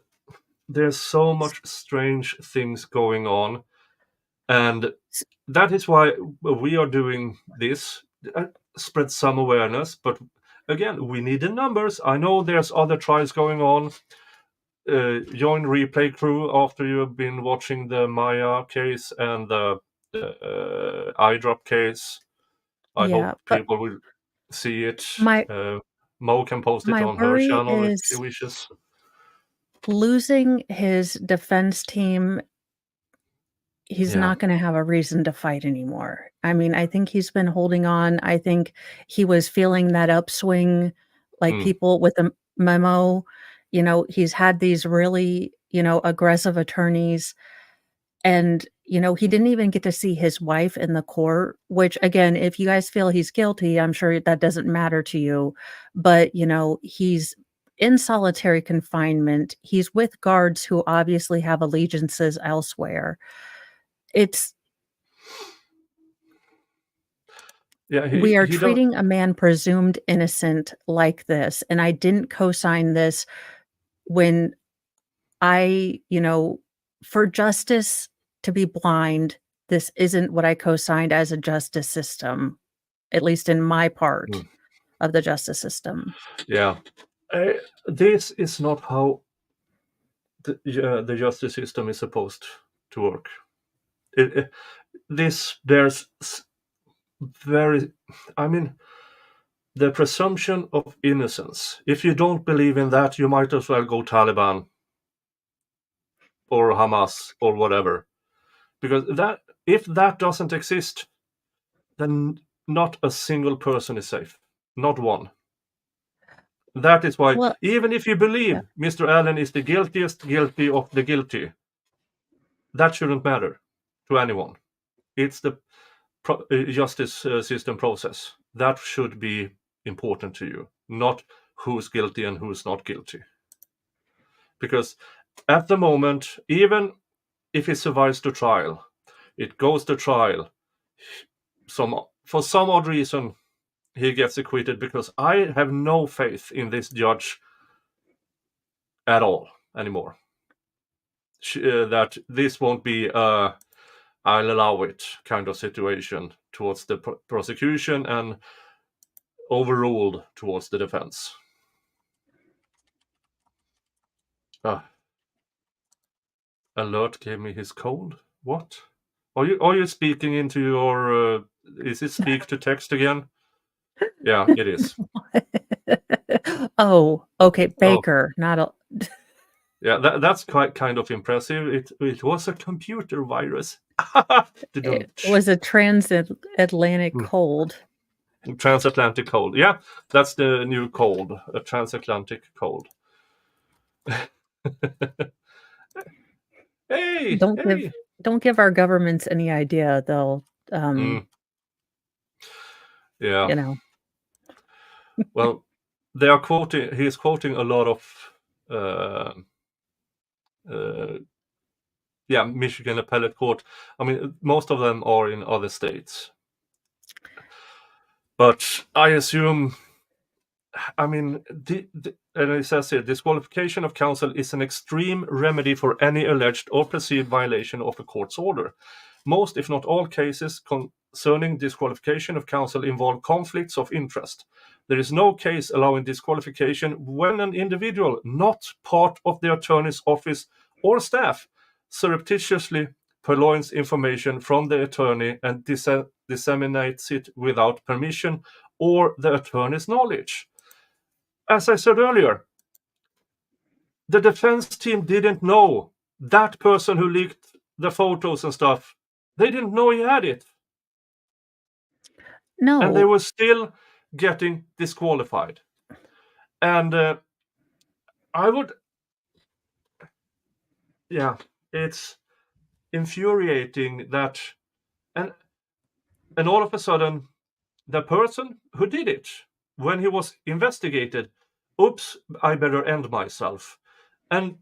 there's so much strange things going on, and that is why we are doing this, spread some awareness. But again, we need the numbers. I know there's other trials going on. Join replay crew after you have been watching the Maya case and the iDrop case. I hope people will see it. Mo can post it on her channel if she wishes. Losing his defense team, he's not going to have a reason to fight anymore. I mean, I think he's been holding on. I think he was feeling that upswing, like people with a memo. He's had these really, aggressive attorneys. And, he didn't even get to see his wife in the court, which, again, if you guys feel he's guilty, I'm sure that doesn't matter to you. But, he's in solitary confinement. He's with guards who obviously have allegiances elsewhere. We are treating a man presumed innocent like this. And I didn't co-sign this when for justice to be blind, this isn't what I co-signed as a justice system. at least in my part of the justice system. Yeah. This is not how the justice system is supposed to work. There's very, I mean, the presumption of innocence. If you don't believe in that, you might as well go Taliban or Hamas or whatever. Because if that doesn't exist, then not a single person is safe. Not one. That is why, Well, even if you believe Mr. Allen is the guiltiest guilty of the guilty, that shouldn't matter to anyone. It's the justice system process. That should be important to you, not who's guilty and who's not guilty. Because at the moment, even if he survives the trial, it goes to trial. For some odd reason, he gets acquitted, because I have no faith in this judge at all anymore. That this won't be a I'll allow it kind of situation towards the prosecution and overruled towards the defense. Alert gave me his code. What? Are you speaking into your? Is it speak to text again? Yeah, it is. Oh, okay, Baker, not a. Yeah, that's quite kind of impressive. It was a computer virus. It was a transatlantic cold. Transatlantic cold. Yeah, that's the new cold. A transatlantic cold. Hey, don't give our governments any idea. They'll, yeah, you know. Well, they are quoting. He's quoting a lot of, Michigan appellate court. I mean, most of them are in other states, but I assume. I mean, and it says here, disqualification of counsel is an extreme remedy for any alleged or perceived violation of a court's order. Most, if not all, cases concerning disqualification of counsel involve conflicts of interest. There is no case allowing disqualification when an individual not part of the attorney's office or staff surreptitiously purloins information from the attorney and disseminates it without permission or the attorney's knowledge. As I said earlier, the defense team didn't know that person who leaked the photos and stuff. They didn't know he had it. No. And they were still getting disqualified. And I would... Yeah, it's infuriating that... And all of a sudden, the person who did it, when he was investigated, oops, I better end myself. And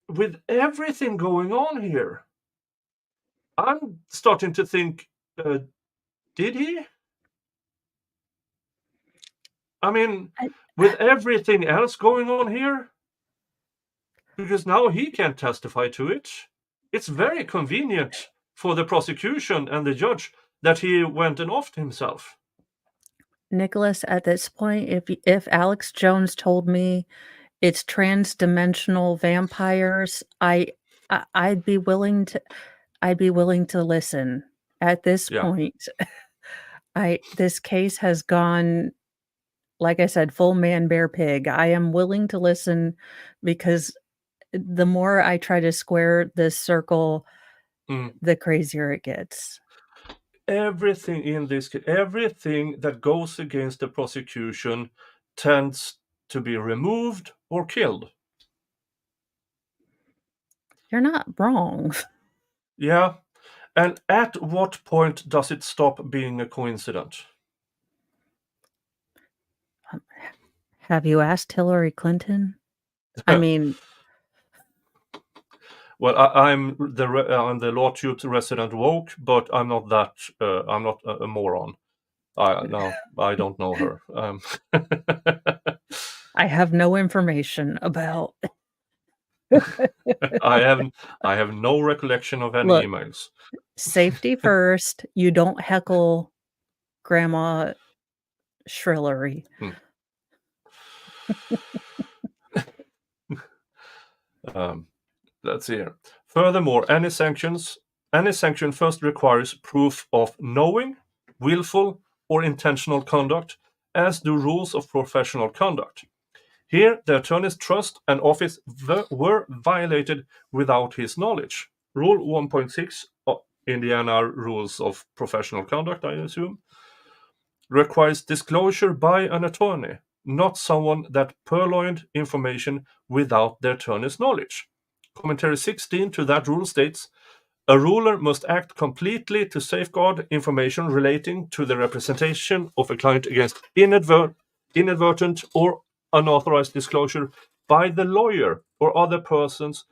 with everything going on here, I'm starting to think, did he? I mean, with everything else going on here, because now he can't testify to it. It's very convenient for the prosecution and the judge that he went and offed himself. Nicholas, at this point, if Alex Jones told me it's trans-dimensional vampires, I'd be willing to listen. At this point, this case has gone, like I said, full man, bear, pig. I am willing to listen, because the more I try to square this circle, the crazier it gets. Everything in this, everything that goes against the prosecution tends to be removed or killed. You're not wrong. Yeah. And at what point does it stop being a coincidence? Have you asked Hillary Clinton? I mean... Well, I'm the lawsuit resident woke, but I'm not that. I'm not a moron. No, I don't know her. I have no information about. I have no recollection of any emails. Safety first. You don't heckle grandma shrillery. Let's see here. Furthermore, any sanction first requires proof of knowing, willful, or intentional conduct, as do rules of professional conduct. Here, the attorney's trust and office were violated without his knowledge. Rule 1.6, Indiana Rules of Professional Conduct, I assume, requires disclosure by an attorney, not someone that purloined information without the attorney's knowledge. Commentary 16 to that rule states, a ruler must act completely to safeguard information relating to the representation of a client against inadvertent or unauthorized disclosure by the lawyer or other persons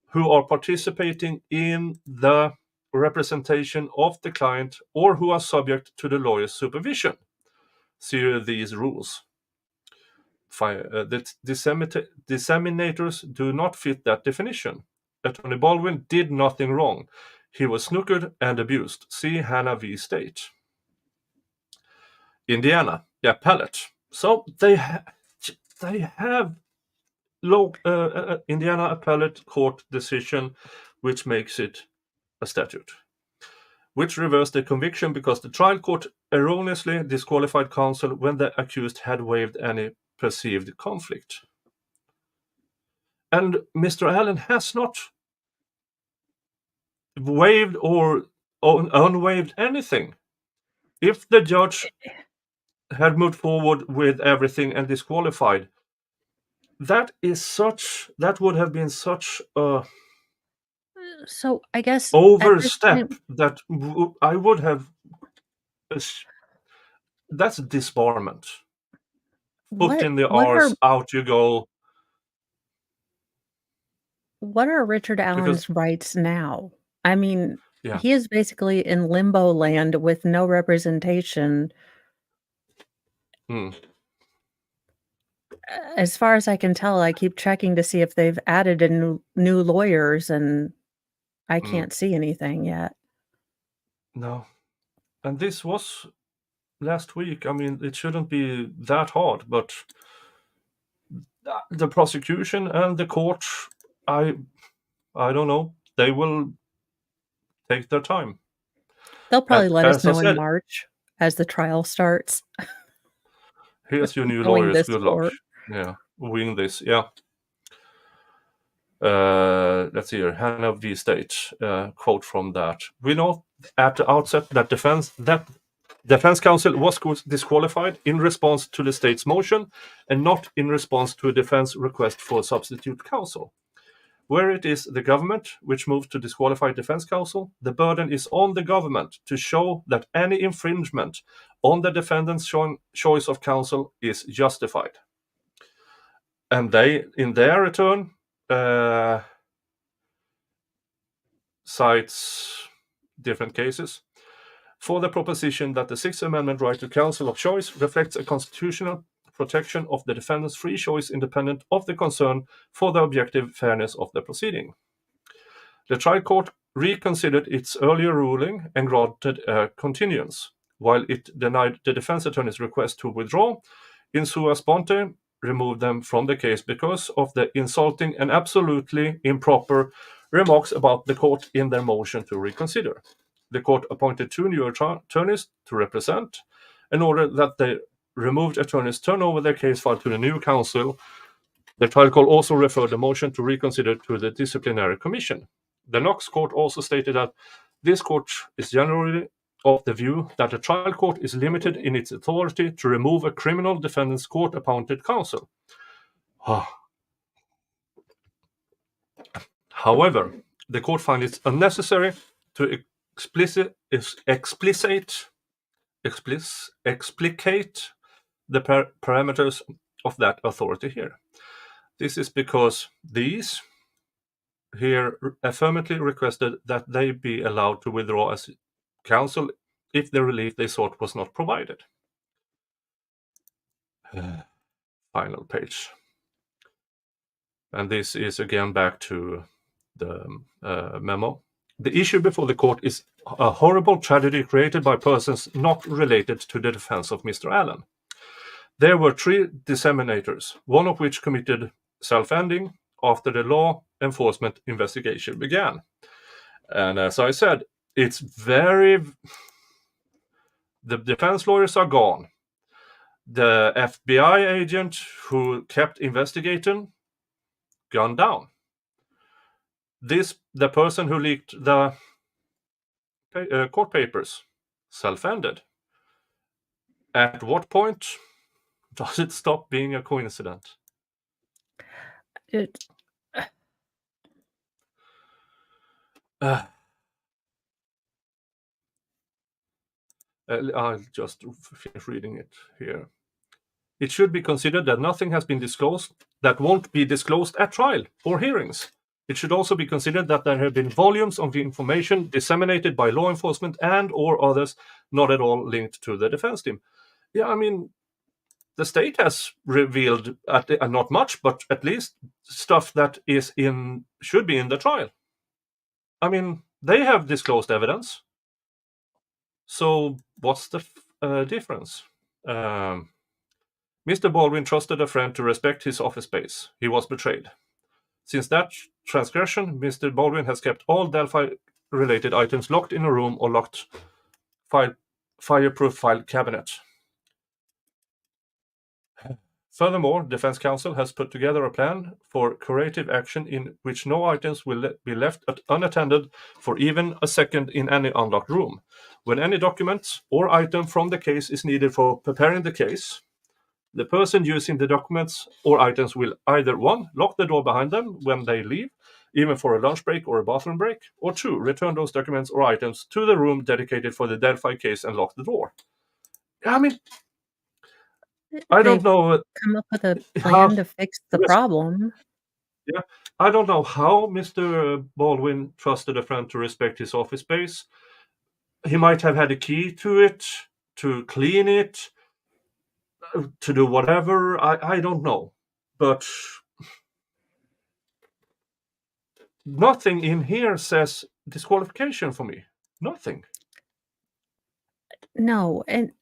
who are participating in the representation of the client or who are subject to the lawyer's supervision. See these rules. The disseminators do not fit that definition. Attorney Baldwin did nothing wrong. He was snookered and abused. See Hannah v. State. Indiana, the appellate. So they have Indiana appellate court decision, which makes it a statute, which reversed the conviction because the trial court erroneously disqualified counsel when the accused had waived any perceived conflict. And Mr. Allen has not waived or unwaived anything. If the judge had moved forward with everything and disqualified, that would have been such a So I guess overstep that I would have. That's disbarment. Put in the R's, out you go. What are Richard Allen's rights now? I mean, Yeah. he is basically in limbo land with no representation. As far as I can tell, I keep checking to see if they've added new lawyers, and I can't see anything yet. No. And this was last week. I mean, it shouldn't be that hard, but the prosecution and the court, I don't know. They will take their time. They'll probably let us know in March as the trial starts. Here's your new lawyers. Good luck. Yeah, win this. Yeah. Let's see here. Hannah v. State. Quote from that. We know at the outset that defense counsel was disqualified in response to the state's motion and not in response to a defense request for substitute counsel. Where it is the government which moved to disqualify defense counsel, the burden is on the government to show that any infringement on the defendant's choice of counsel is justified. And they, in their return, cites different cases for the proposition that the Sixth Amendment right to counsel of choice reflects a constitutional protection of the defendant's free choice independent of the concern for the objective fairness of the proceeding. The trial court reconsidered its earlier ruling and granted a continuance, while it denied the defense attorney's request to withdraw. In sua sponte, removed them from the case because of the insulting and absolutely improper remarks about the court in their motion to reconsider. The court appointed 2 new attorneys to represent in order that the removed attorneys turn over their case file to the new counsel. The trial court also referred the motion to reconsider to the disciplinary commission. The Knox court also stated that this court is generally of the view that a trial court is limited in its authority to remove a criminal defendant's court-appointed counsel. However, the court found it unnecessary to explicate the parameters of that authority here. This is because these here affirmatively requested that they be allowed to withdraw as counsel if the relief they sought was not provided. Final page. And this is again back to the memo. The issue before the court is a horrible tragedy created by persons not related to the defense of Mr. Allen. There were 3 disseminators, one of which committed self-ending after the law enforcement investigation began. And as I said, it's very... The defense lawyers are gone. The FBI agent who kept investigating, gone down. The person who leaked the court papers, self-ended. At what point does it stop being a coincidence? It I'll just finish reading it here. It should be considered that nothing has been disclosed that won't be disclosed at trial or hearings. It should also be considered that there have been volumes of the information disseminated by law enforcement and or others not at all linked to the defense team. Yeah, I mean, the state has revealed, not much, but at least stuff that should be in the trial. I mean, they have disclosed evidence. So what's the difference? Mr. Baldwin trusted a friend to respect his office space. He was betrayed. Since that transgression, Mr. Baldwin has kept all Delphi-related items locked in a room or locked fireproof file cabinet. Furthermore, Defense Counsel has put together a plan for corrective action in which no items will be left unattended for even a second in any unlocked room. When any documents or item from the case is needed for preparing the case, the person using the documents or items will either 1. Lock the door behind them when they leave, even for a lunch break or a bathroom break, or 2. Return those documents or items to the room dedicated for the Delphi case and lock the door. I mean, I don't know come up with a plan to fix the problem. Yeah, I don't know how Mr. Baldwin trusted a friend to respect his office space. He might have had a key to it, to clean it, to do whatever. I don't know. But nothing in here says disqualification for me. Nothing. No, and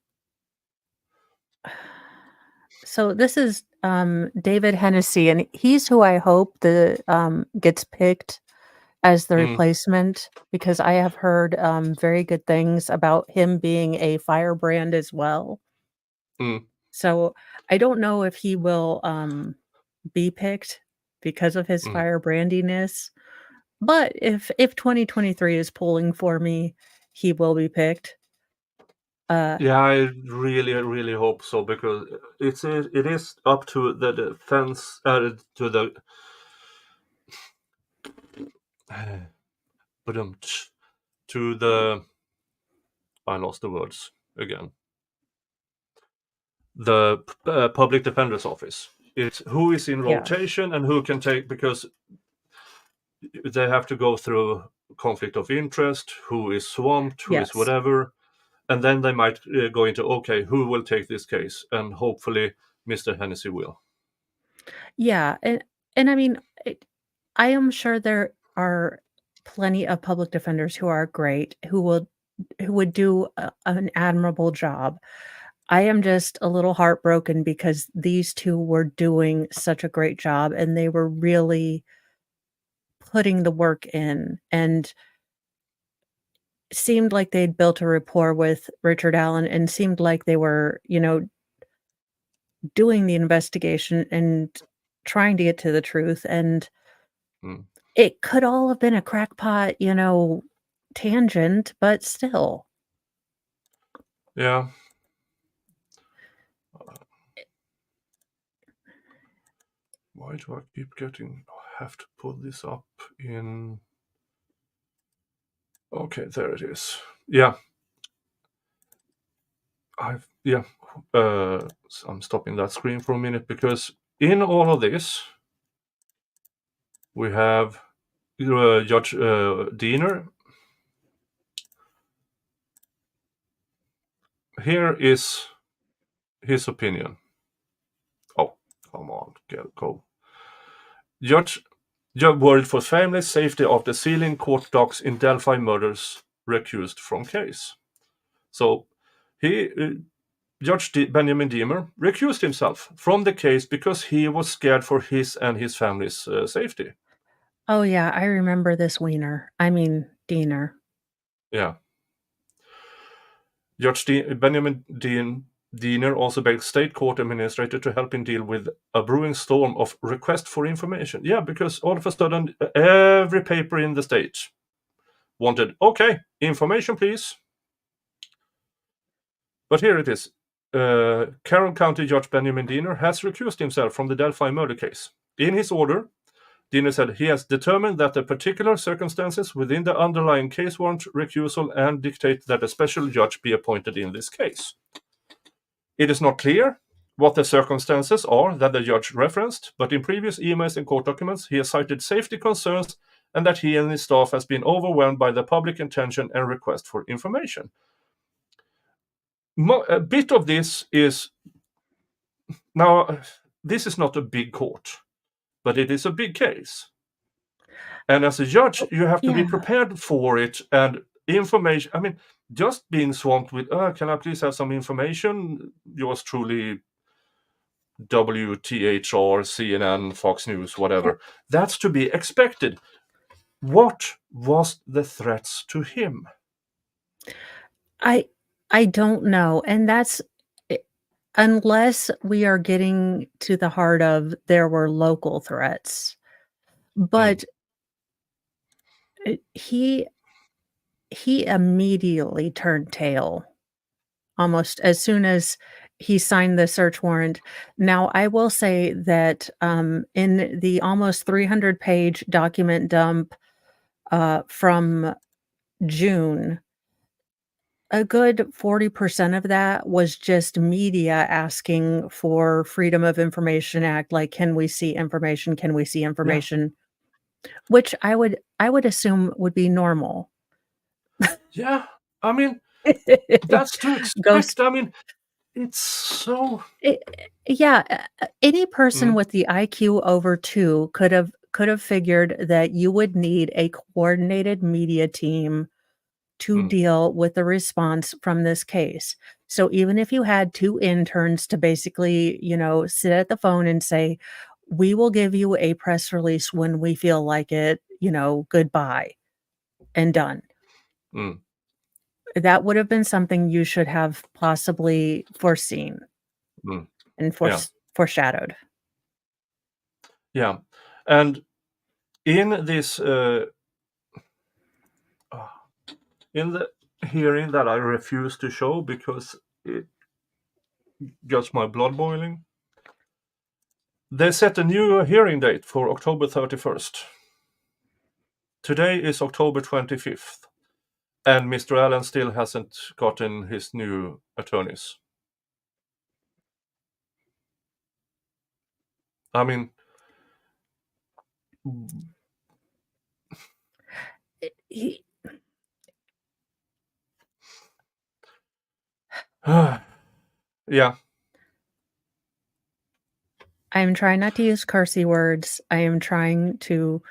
so this is David Hennessy, and he's who I hope gets picked as the replacement, because I have heard very good things about him being a firebrand as well. So I don't know if he will be picked because of his firebrandiness, but if 2023 is polling for me, he will be picked. Yeah, I really, really hope so, because it is up to the defense, to the I lost the words again. The public defender's office. It's who is in rotation and who can take, because they have to go through conflict of interest, who is swamped, who is whatever, and then they might go into, okay, who will take this case, and hopefully Mr. Hennessy will. Yeah, and I mean, I am sure there are plenty of public defenders who are great, who would do an admirable job. I am just a little heartbroken because these 2 were doing such a great job, and they were really putting the work in, and seemed like they'd built a rapport with Richard Allen, and seemed like they were, doing the investigation and trying to get to the truth, and it could all have been a crackpot, tangent, but still. Yeah. Why do I keep have to pull this up in... Okay, there it is. Yeah. I'm stopping that screen for a minute, because in all of this, we have Judge Diener. Here is his opinion. Oh, come on, go. Judge Worried for family safety after sealing court docs in Delphi Murders, recused from case. So he, Judge Benjamin Deemer, recused himself from the case because he was scared for his and his family's safety. Oh, yeah, I remember this Diener. Yeah. Judge Benjamin Diener also begged state court administrator to help him deal with a brewing storm of request for information. Yeah, because all of a sudden, every paper in the state wanted, okay, information, please. But here it is. Carroll County Judge Benjamin Diener has recused himself from the Delphi murder case. In his order, Diener said he has determined that the particular circumstances within the underlying case warrant recusal and dictate that a special judge be appointed in this case. It is not clear what the circumstances are that the judge referenced, but in previous emails and court documents, he has cited safety concerns and that he and his staff has been overwhelmed by the public attention and request for information. A bit of this is now, this is not a big court, but it is a big case. And as a judge, you have to be prepared for it, and information. I mean, just being swamped with, can I please have some information? Yours truly, WTHR, CNN, Fox News, whatever. That's to be expected. What was the threats to him? I don't know, and that's unless we are getting to the heart of there were local threats. But he immediately turned tail almost as soon as he signed the search warrant. Now, I will say that, in the almost 300-page document dump, from June, a good 40% of that was just media asking for Freedom of Information Act, like, "Can we see information? Can we see information?" Which I would assume would be normal. Yeah, I mean, that's to Ghost expect. I mean, it's so. Yeah, any person with the IQ over 2 could have figured that you would need a coordinated media team to deal with the response from this case. So even if you had 2 interns to basically, sit at the phone and say, "We will give you a press release when we feel like it, goodbye," and done. That would have been something you should have possibly foreseen and foreshadowed. Yeah, and in this in the hearing that I refuse to show because it gets my blood boiling, they set a new hearing date for October 31st. Today is October 25th, and Mr. Allen still hasn't gotten his new attorneys. I mean, yeah. I'm trying not to use cursey words. I am trying to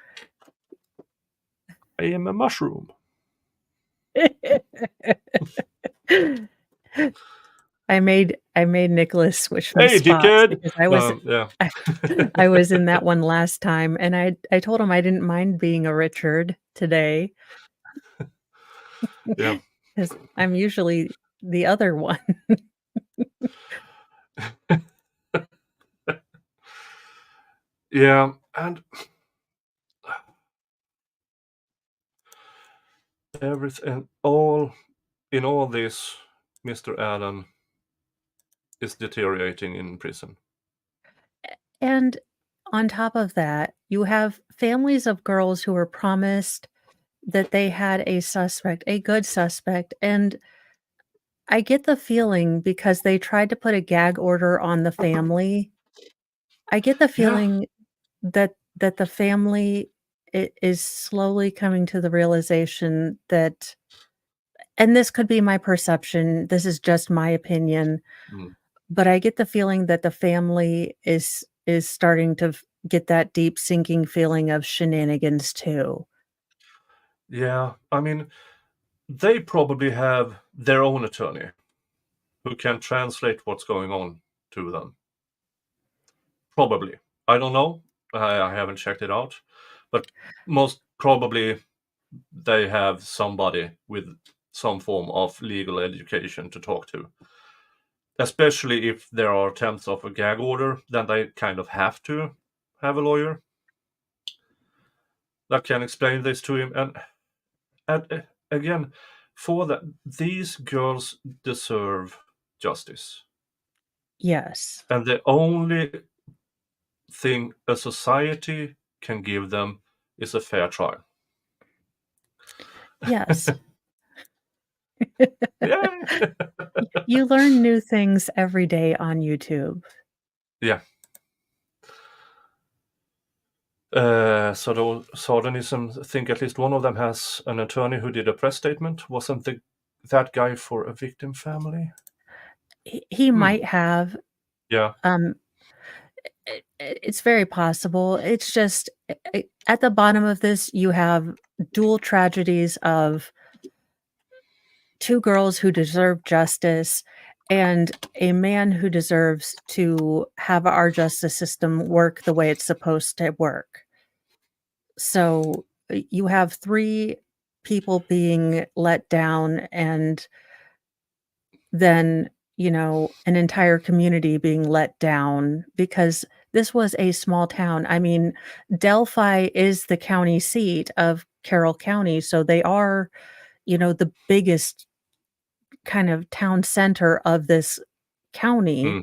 I am a mushroom. I made Nicholas switch me Hey, spots dickhead! because I was I was in that one last time, and I told him I didn't mind being a Richard today. Yeah. 'Cause I'm usually the other one. Yeah, and everything, in all this, Mr. Allen is deteriorating in prison. And on top of that, you have families of girls who were promised that they had a suspect, a good suspect, and I get the feeling because they tried to put a gag order on the family. I get the feeling that the family is slowly coming to the realization that, and this could be my perception, this is just my opinion, but I get the feeling that the family is starting to get that deep sinking feeling of shenanigans too. Yeah, I mean, they probably have their own attorney who can translate what's going on to them. Probably. I don't know. I haven't checked it out. But most probably they have somebody with some form of legal education to talk to. Especially if there are attempts of a gag order, then they kind of have to have a lawyer that can explain this to him. And again, for that, these girls deserve justice. Yes. And the only thing a society can give them is a fair trial. Yes. Yeah. You learn new things every day on YouTube. Yeah. So the Sardonism, I think at least one of them has an attorney who did a press statement. Wasn't that guy for a victim family? He might have, Yeah. um, it's very possible. It's just at the bottom of this, you have dual tragedies of 2 girls who deserve justice and a man who deserves to have our justice system work the way it's supposed to work. So, you have 3 people being let down and then, an entire community being let down because this was a small town. I mean, Delphi is the county seat of Carroll County, so they are, the biggest kind of town center of this county, Mm,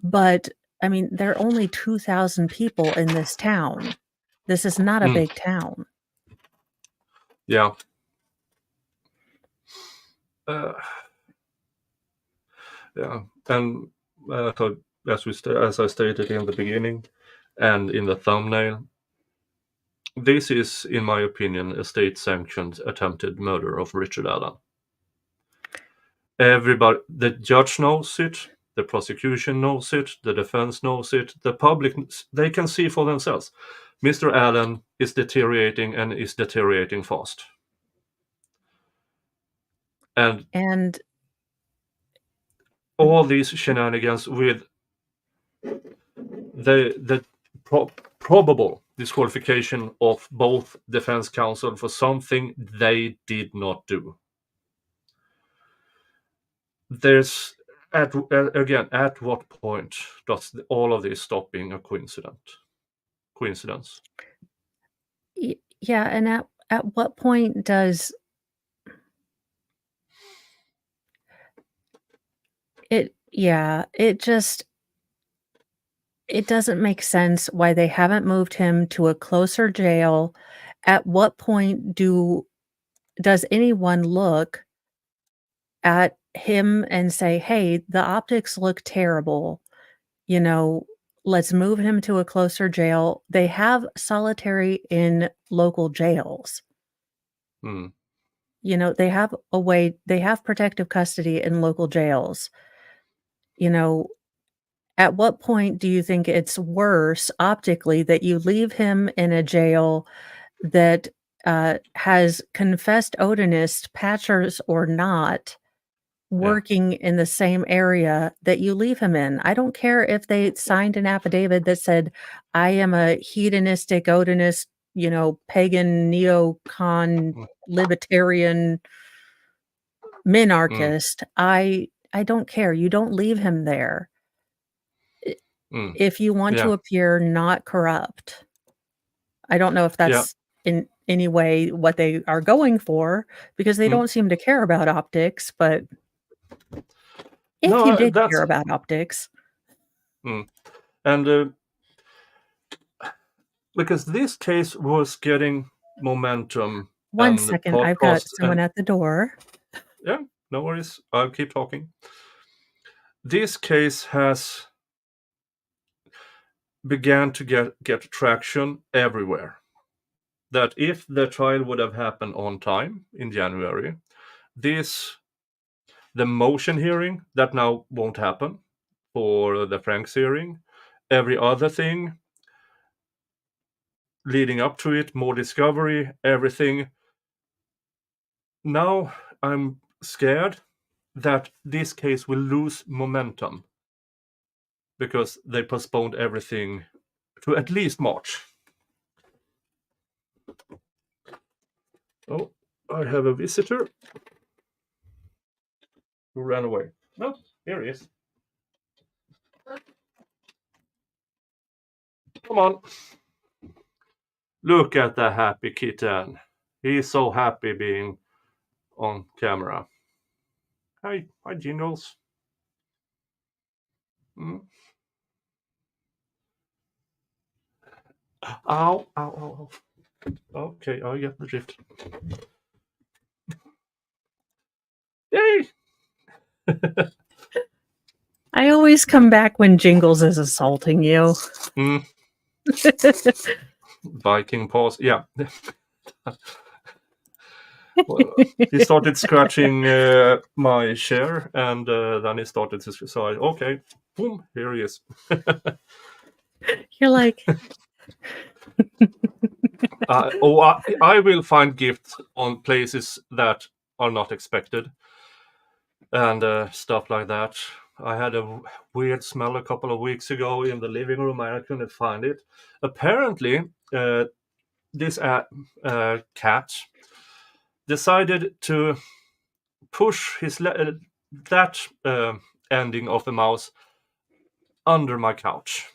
but, I mean, there are only 2,000 people in this town. This is not a mm, big town. yeah. Uh, yeah. And so as I stated in the beginning and in the thumbnail, this is, in my opinion, a state-sanctioned attempted murder of Richard Allen. Everybody, the judge knows it, the prosecution knows it, the defense knows it, the public, they can see for themselves. Mr. Allen is deteriorating and is deteriorating fast. And And all these shenanigans with the probable disqualification of both defense counsel for something they did not do. There's at what point does all of this stop being a coincidence? yeah, and at what point does it just it doesn't make sense why they haven't moved him to a closer jail. At what point does anyone look at him and say, "Hey, the optics look terrible, you know, let's move him to a closer jail." They have solitary in local jails. Hmm. They have protective custody in local jails. You know, at what point do you think it's worse optically that you leave him in a jail that, has confessed Odinist, patchers or not, Yeah. working in the same area that you leave him in? I don't care if they signed an affidavit that said, "I am a hedonistic Odinist, pagan, neocon, Mm, libertarian mm, minarchist." I don't care. You don't leave him there I mm. if you want to Yeah. appear not corrupt. I don't know if Yeah. that's in any way what they are going for because they Mm. don't seem to care about optics, but if you No, did that's care about optics. mm. And because this case was getting momentum One and the second, I've got podcast someone and at the door. yeah, no worries. I'll keep talking. This case has began to get traction everywhere. That if the trial would have happened on time in January, this the motion hearing that now won't happen for the Franks hearing, every other thing, leading up to it, more discovery, everything. Now I'm scared that this case will lose momentum because they postponed everything to at least March. Oh, I have a visitor who ran away. No, here he is. Come on. Look at the happy kitten. He's so happy being on camera. Hi, Jingles. Mm. Ow, ow, ow, ow. Okay, I get the drift. Yay! I always come back when Jingles is assaulting you. Mm. Viking paws, yeah. Well, he started scratching my chair, and then he started to. So okay, boom, here he is. You're like, I will find gifts on places that are not expected, and stuff like that. I had a weird smell a couple of weeks ago in the living room, and I couldn't find it. Apparently, this cat decided to push that ending of a mouse under my couch.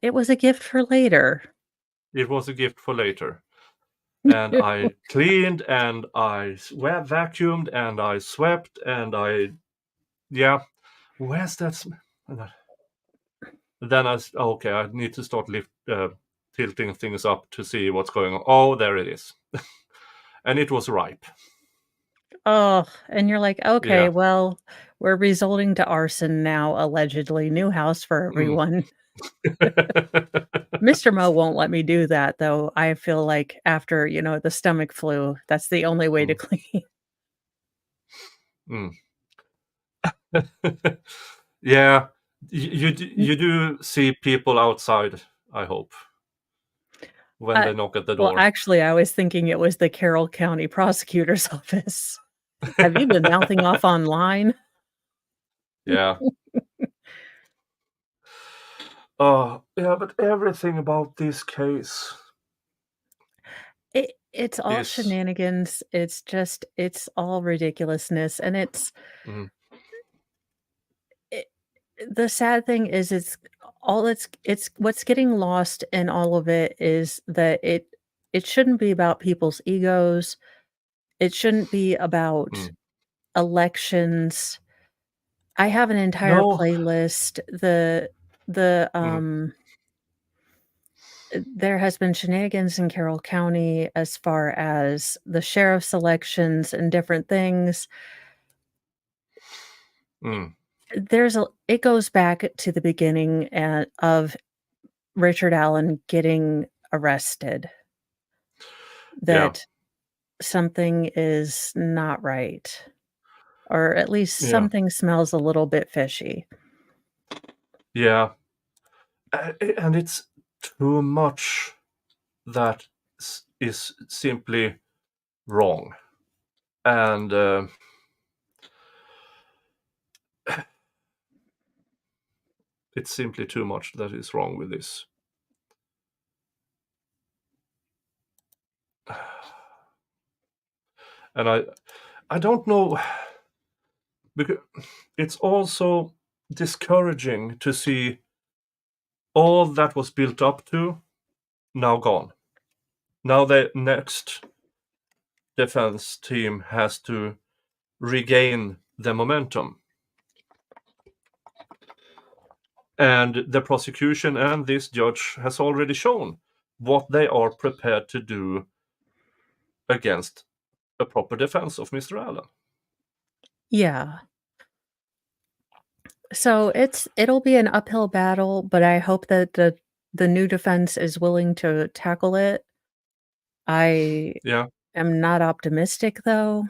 it was a gift for later. It was a gift for later. And I cleaned, and I vacuumed, and I swept, and where's that? Then okay, I need to start tilting things up to see what's going on. Oh, there it is. And it was ripe. Oh, and you're like, okay, Yeah. well, we're resorting to arson now, allegedly. New house for everyone. Mr. Mo won't let me do that, though. I feel like after, the stomach flu, that's the only way to clean. Yeah, you do see people outside, I hope, when they knock at the door. Well, actually, I was thinking it was the Carroll County Prosecutor's Office. Have you been mouthing off online? Yeah. Yeah, but everything about this case. It's all shenanigans. It's all ridiculousness, and the sad thing is it's what's getting lost in all of it is that it shouldn't be about people's egos. It shouldn't be about elections. I have an entire playlist. There has been shenanigans in Carroll County as far as the sheriff's elections and different things. It goes back to the beginning of Richard Allen getting arrested. That something is not right, or at least something smells a little bit fishy. Yeah. And it's too much that is simply wrong. And it's simply too much that is wrong with this. And I don't know, because it's also discouraging to see all that was built up to now gone. Now the next defense team has to regain the momentum. And the prosecution and this judge has already shown what they are prepared to do against a proper defense of Mr. Allen. Yeah. So it'll be an uphill battle, but I hope that the new defense is willing to tackle it. I am not optimistic, though.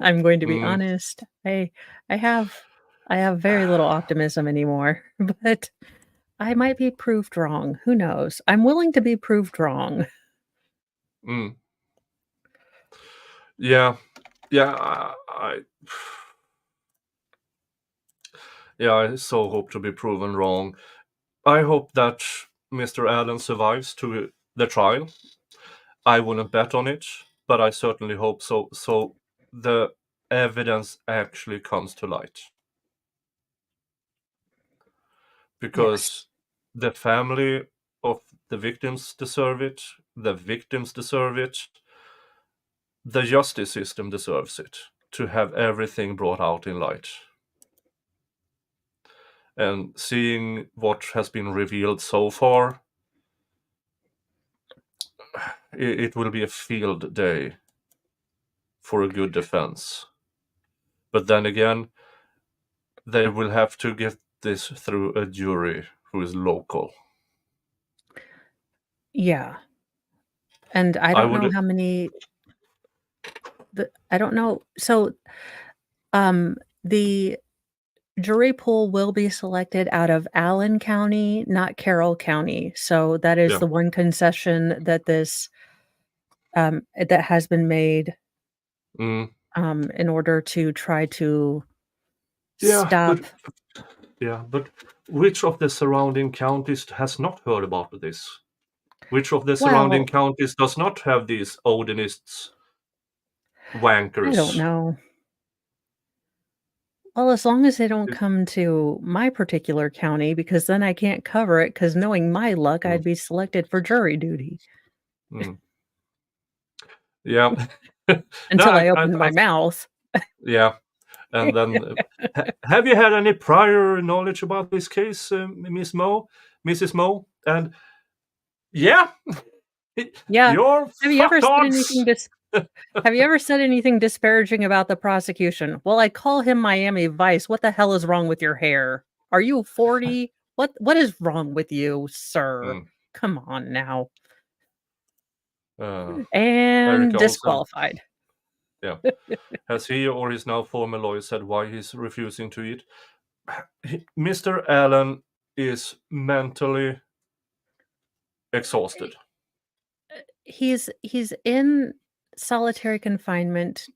I'm going to be honest. I have very little optimism anymore, but I might be proved wrong. Who knows? I'm willing to be proved wrong. Mm. Yeah, yeah, I so hope to be proven wrong. I hope that Mr. Allen survives to the trial. I wouldn't bet on it, but I certainly hope so. So the evidence actually comes to light. Yes. Because the family of the victims deserve it, the victims deserve it, the justice system deserves it, to have everything brought out in light. And seeing what has been revealed so far, it will be a field day for a good defense. But then again, they will have to get this through a jury who is local. Yeah. And I I don't know would, how many I don't know. So, the jury pool will be selected out of Allen County, not Carroll County. So that is yeah, the one concession that that has been made, mm, in order to try to yeah, stop. but which of the surrounding counties has not heard about this? Which of the surrounding Well, counties does not have these Odinists, I don't wankers? know. Well, as long as they don't It- come to my particular county, because then I can't cover it. Because knowing my luck, mm, I'd be selected for jury duty mm. Yeah. No, until I open my mouth. yeah. And then, have you had any prior knowledge about this case, Mrs. Mo? And yeah, Yeah. you're Have you ever said fucktards. anything have you ever said anything disparaging about the prosecution? "Well, I call him Miami Vice. What the hell is wrong with your hair? Are you 40? What is wrong with you, sir? Mm. Come on now." Uh, And Erica also, disqualified. yeah. Has he or his now former lawyer said why he's refusing to eat? Mr. Allen is mentally exhausted. He's in solitary confinement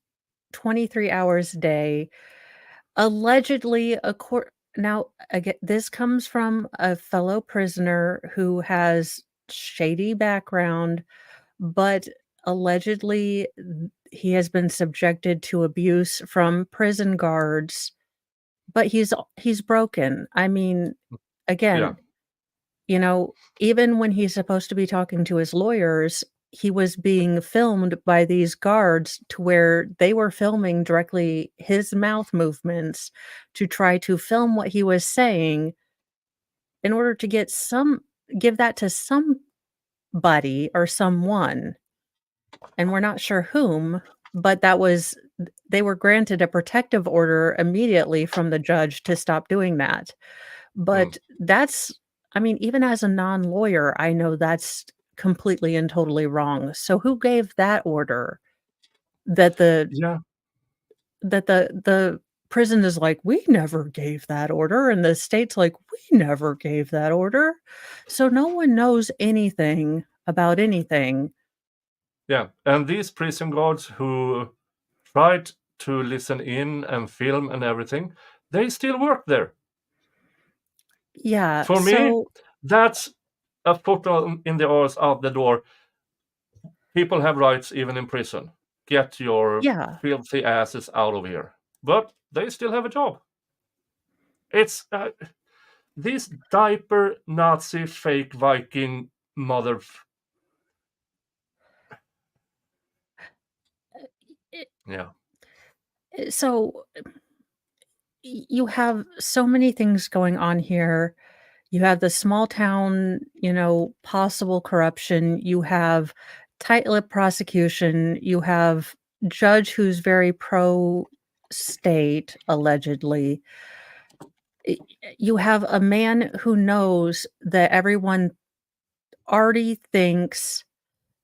23 hours a day. Allegedly, now, again, this comes from a fellow prisoner who has shady background, but allegedly, he has been subjected to abuse from prison guards, but he's broken. I mean, Yeah. again, even when he's supposed to be talking to his lawyers, he was being filmed by these guards to where they were filming directly his mouth movements to try to film what he was saying in order to give that to somebody or someone, and we're not sure whom, but they were granted a protective order immediately from the judge to stop doing that. Mm. But I mean, even as a non-lawyer, I know that's completely and totally wrong. So who gave that order that Yeah. the prison is like, "We never gave that order," and the state's like, "We never gave that order." So no one knows anything about anything. Yeah. And these prison guards who tried to listen in and film and everything, they still work there. Yeah, For me, so that's a foot in the arse out the door. People have rights even in prison. Get your yeah. filthy asses out of here. But they still have a job. It's these diaper Nazi fake Viking mother. It Yeah. so you have so many things going on here. You have the small town, possible corruption. You have tight-lipped prosecution. You have judge who's very pro state, allegedly. Y- You have a man who knows that everyone already thinks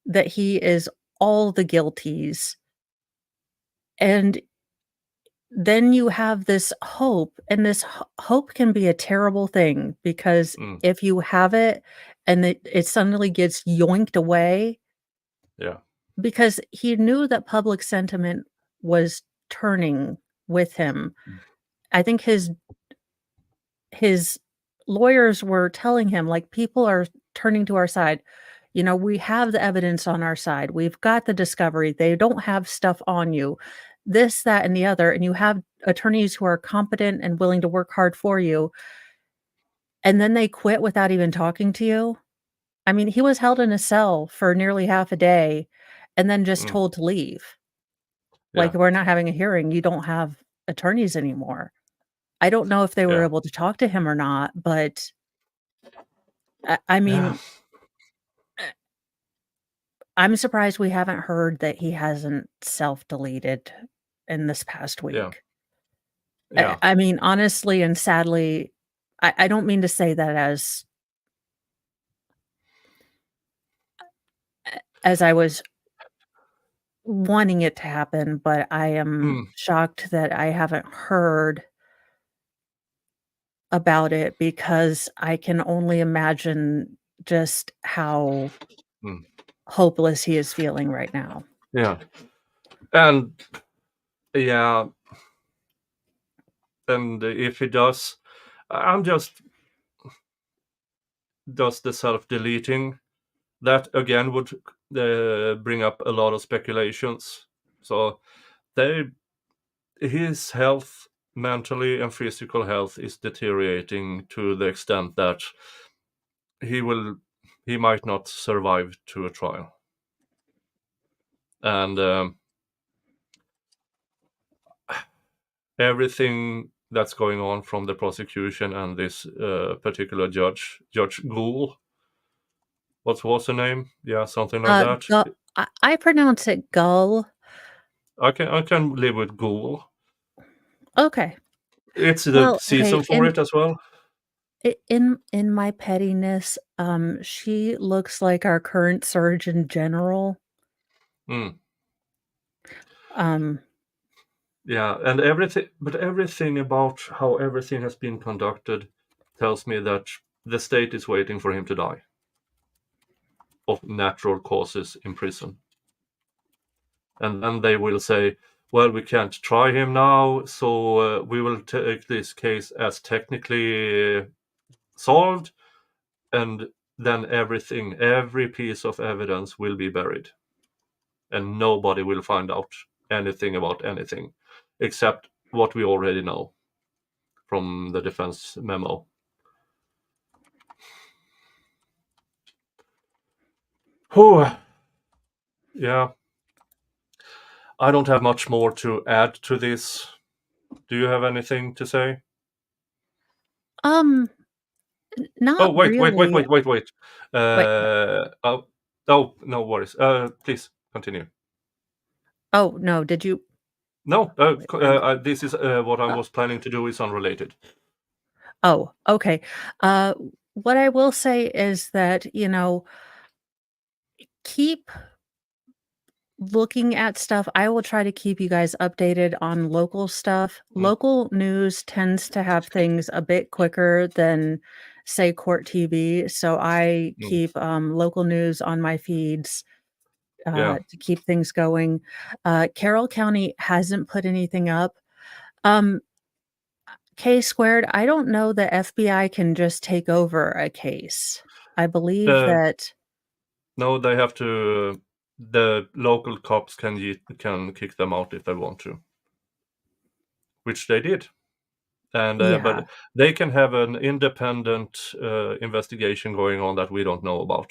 that he is all the guilties. And then you have this hope, and this hope can be a terrible thing because Mm. if you have it and it suddenly gets yoinked away, Yeah. because he knew that public sentiment was turning with him. Mm. I think his lawyers were telling him, like, "People are turning to our side. You know, we have the evidence on our side. We've got the discovery. They don't have stuff on you. This, that, and the other, and you have attorneys who are competent and willing to work hard for you." And then they quit without even talking to you? I mean, he was held in a cell for nearly half a day and then just Mm. told to leave. Like, Yeah. "We're not having a hearing. You don't have attorneys anymore." I don't know if they were Yeah. able to talk to him or not, but I Yeah. mean, eh, I'm surprised we haven't heard that he hasn't self-deleted in this past Yeah. week. Yeah. I mean, honestly and sadly, I don't mean to say that as I was wanting it to happen, but I am Mm. shocked that I haven't heard about it because I can only imagine just how Mm. hopeless he is feeling right now. Yeah. And yeah, and if he does, I'm just does the self-deleting, that again would bring up a lot of speculations. So they his health, mentally and physical health, is deteriorating to the extent that he will he might not survive to a trial. And everything that's going on from the prosecution and this particular Judge Gould, what was her name? Yeah, something like that. Gu I pronounce it gull. I can live with Gould. Okay. It's the Well, okay, season for it as well. in my pettiness, she looks like our current Surgeon General. Mm. Um, Yeah, and everything about how everything has been conducted tells me that the state is waiting for him to die of natural causes in prison. And then they will say, well, we can't try him now, so we will take this case as technically solved, and then every piece of evidence will be buried, and nobody will find out anything about anything except what we already know from the defense memo. Whew. Yeah, I don't have much more to add to this. Do you have anything to say? um, Oh, not wait, wait, wait, really. wait, wait, wait. Wait, Oh, oh, no worries. Please continue. oh, no, did you No, wait, I'm this is what I uh, was planning to do is unrelated. oh, okay. Uh, what I will say is that, keep looking at stuff. I will try to keep you guys updated on local stuff. Mm, Local news tends to have things a bit quicker than, say, court TV, so I mm, keep, local news on my feeds, yeah. to keep things going. Carroll County hasn't put anything up. Um, K squared, I don't know the FBI can just take over a case. I believe Uh, that no, they have to. The local cops can kick them out if they want to, which they did. And yeah. but they can have an independent investigation going on that we don't know about.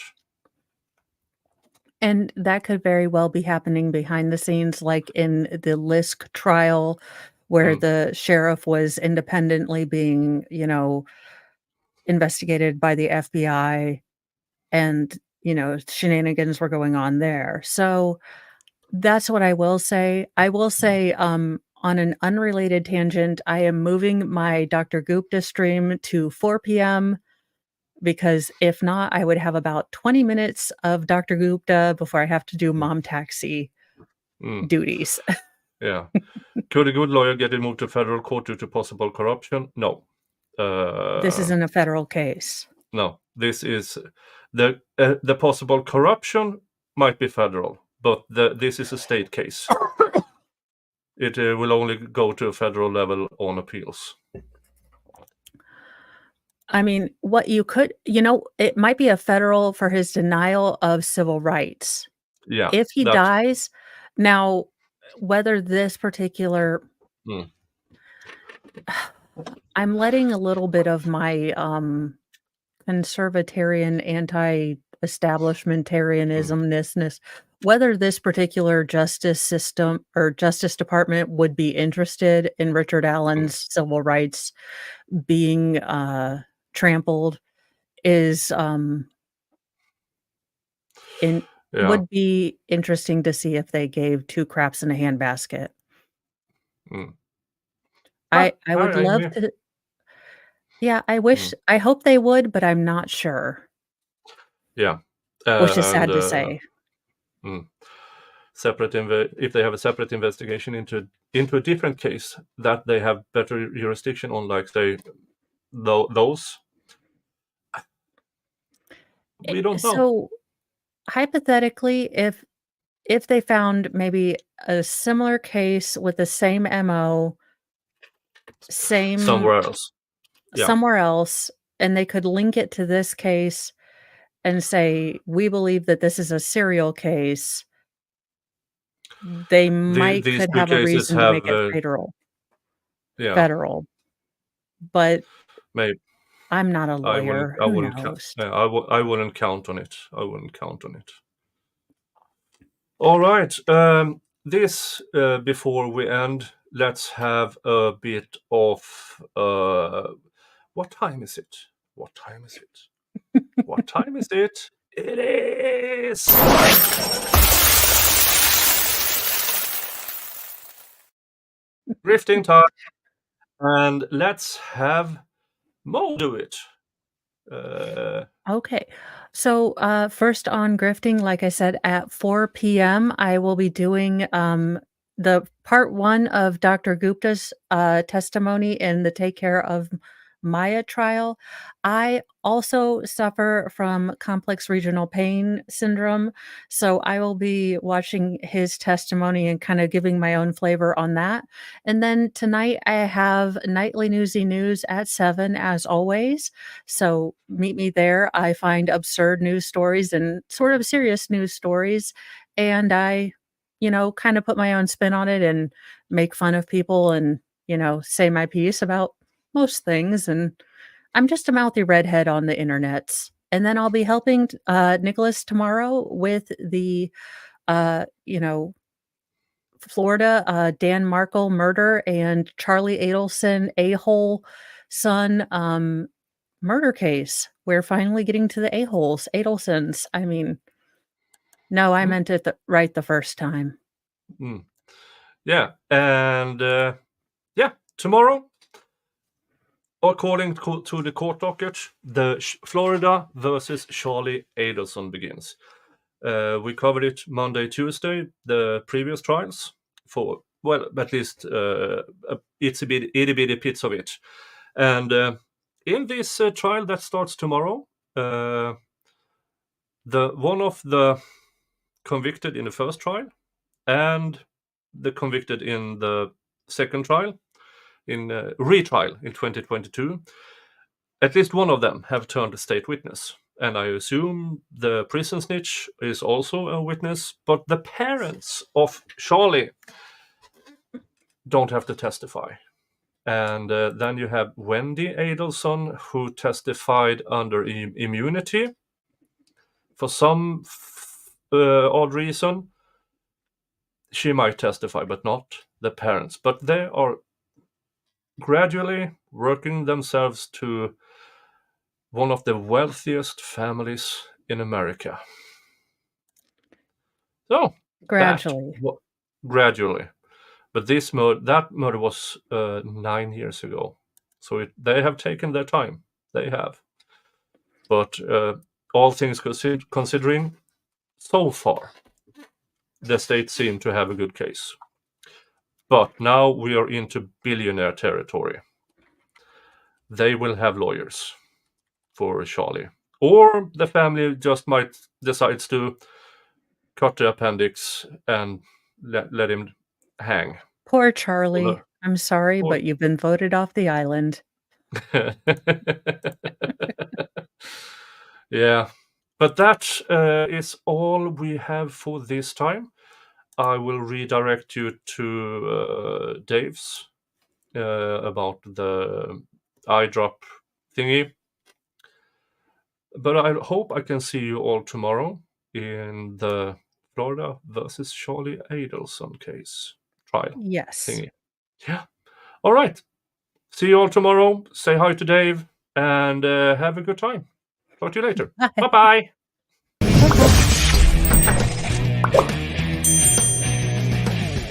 And that could very well be happening behind the scenes, like in the Lisk trial, where Mm, the sheriff was independently being, investigated by the FBI and, shenanigans were going on there. So that's what I will say. I will say, on an unrelated tangent, I am moving my Dr. Gupta stream to 4 p.m. because if not, I would have about 20 minutes of Dr. Gupta before I have to do mm, mom taxi mm. duties. Yeah. Could a good lawyer get it moved to federal court due to possible corruption? No. This isn't a federal case. No. This is the possible corruption might be federal, but this is a state case. It will only go to a federal level on appeals. I mean, what you could, it might be a federal for his denial of civil rights. Yeah. If he dies, now, whether this particular, I'm letting a little bit of my conservatarian, anti-establishmentarianism-ness, whether this particular justice system or Justice Department would be interested in Richard Allen's civil rights being trampled is would be interesting to see if they gave two craps in a handbasket. I would love to. Yeah, I hope they would, but I'm not sure. Yeah. Which is sad to say. If they have a separate investigation into a different case that they have better jurisdiction on, like say those, we don't know. So hypothetically, if they found maybe a similar case with the same MO, somewhere else, and they could link it to this case and say, we believe that this is a serial case, they could have a reason to make it federal. Federal. But maybe. I'm not a lawyer. I wouldn't count on it. All right. This before we end, let's have a bit of what time is it? What time is it? It is grifting time, and let's have Mo do it. Okay. So first on grifting, like I said, at 4 p.m., I will be doing the part 1 of Dr. Gupta's testimony in the Take Care of Maya trial. I also suffer from complex regional pain syndrome, so I will be watching his testimony and kind of giving my own flavor on that. And then tonight I have Nightly Newsy News at 7 as always, so meet me there. I find absurd news stories and sort of serious news stories, and I kind of put my own spin on it and make fun of people and, say my piece about most things. And I'm just a mouthy redhead on the internets. And then I'll be helping Nicholas tomorrow with the, Florida Dan Markle murder and Charlie Adelson a-hole son murder case. We're finally getting to the a-holes, Adelsons. I mean, no, I meant it right the first time. Yeah, and tomorrow, according to the court docket, the Florida versus Charlie Adelson begins. We covered it Monday, Tuesday, the previous trials for, well, at least it's a itty bitty bits of it. And in this trial that starts tomorrow, the one of the convicted in the first trial and the convicted in the second trial, in retrial in 2022, at least one of them have turned a state witness. And I assume the prison snitch is also a witness, but the parents of Charlie don't have to testify. And then you have Wendy Adelson, who testified under immunity for some odd reason. She might testify, but not the parents. But they are gradually working themselves to one of the wealthiest families in America. So gradually. But that murder was 9 years ago. So they have taken their time. They have. But all things considering, so far, the state seemed to have a good case. But now we are into billionaire territory. They will have lawyers for Charlie. Or the family just might decides to cut the appendix and let him hang. Poor Charlie. Although- I'm sorry, Poor- but you've been voted off the island. Yeah, but that is all we have for this time. I will redirect you to Dave's about the eye drop thingy. But I hope I can see you all tomorrow in the Florida versus Charlie Adelson case trial Yes. thingy. Yeah. All right. See you all tomorrow. Say hi to Dave and have a good time. Talk to you later. Bye. Bye-bye. Bye-bye.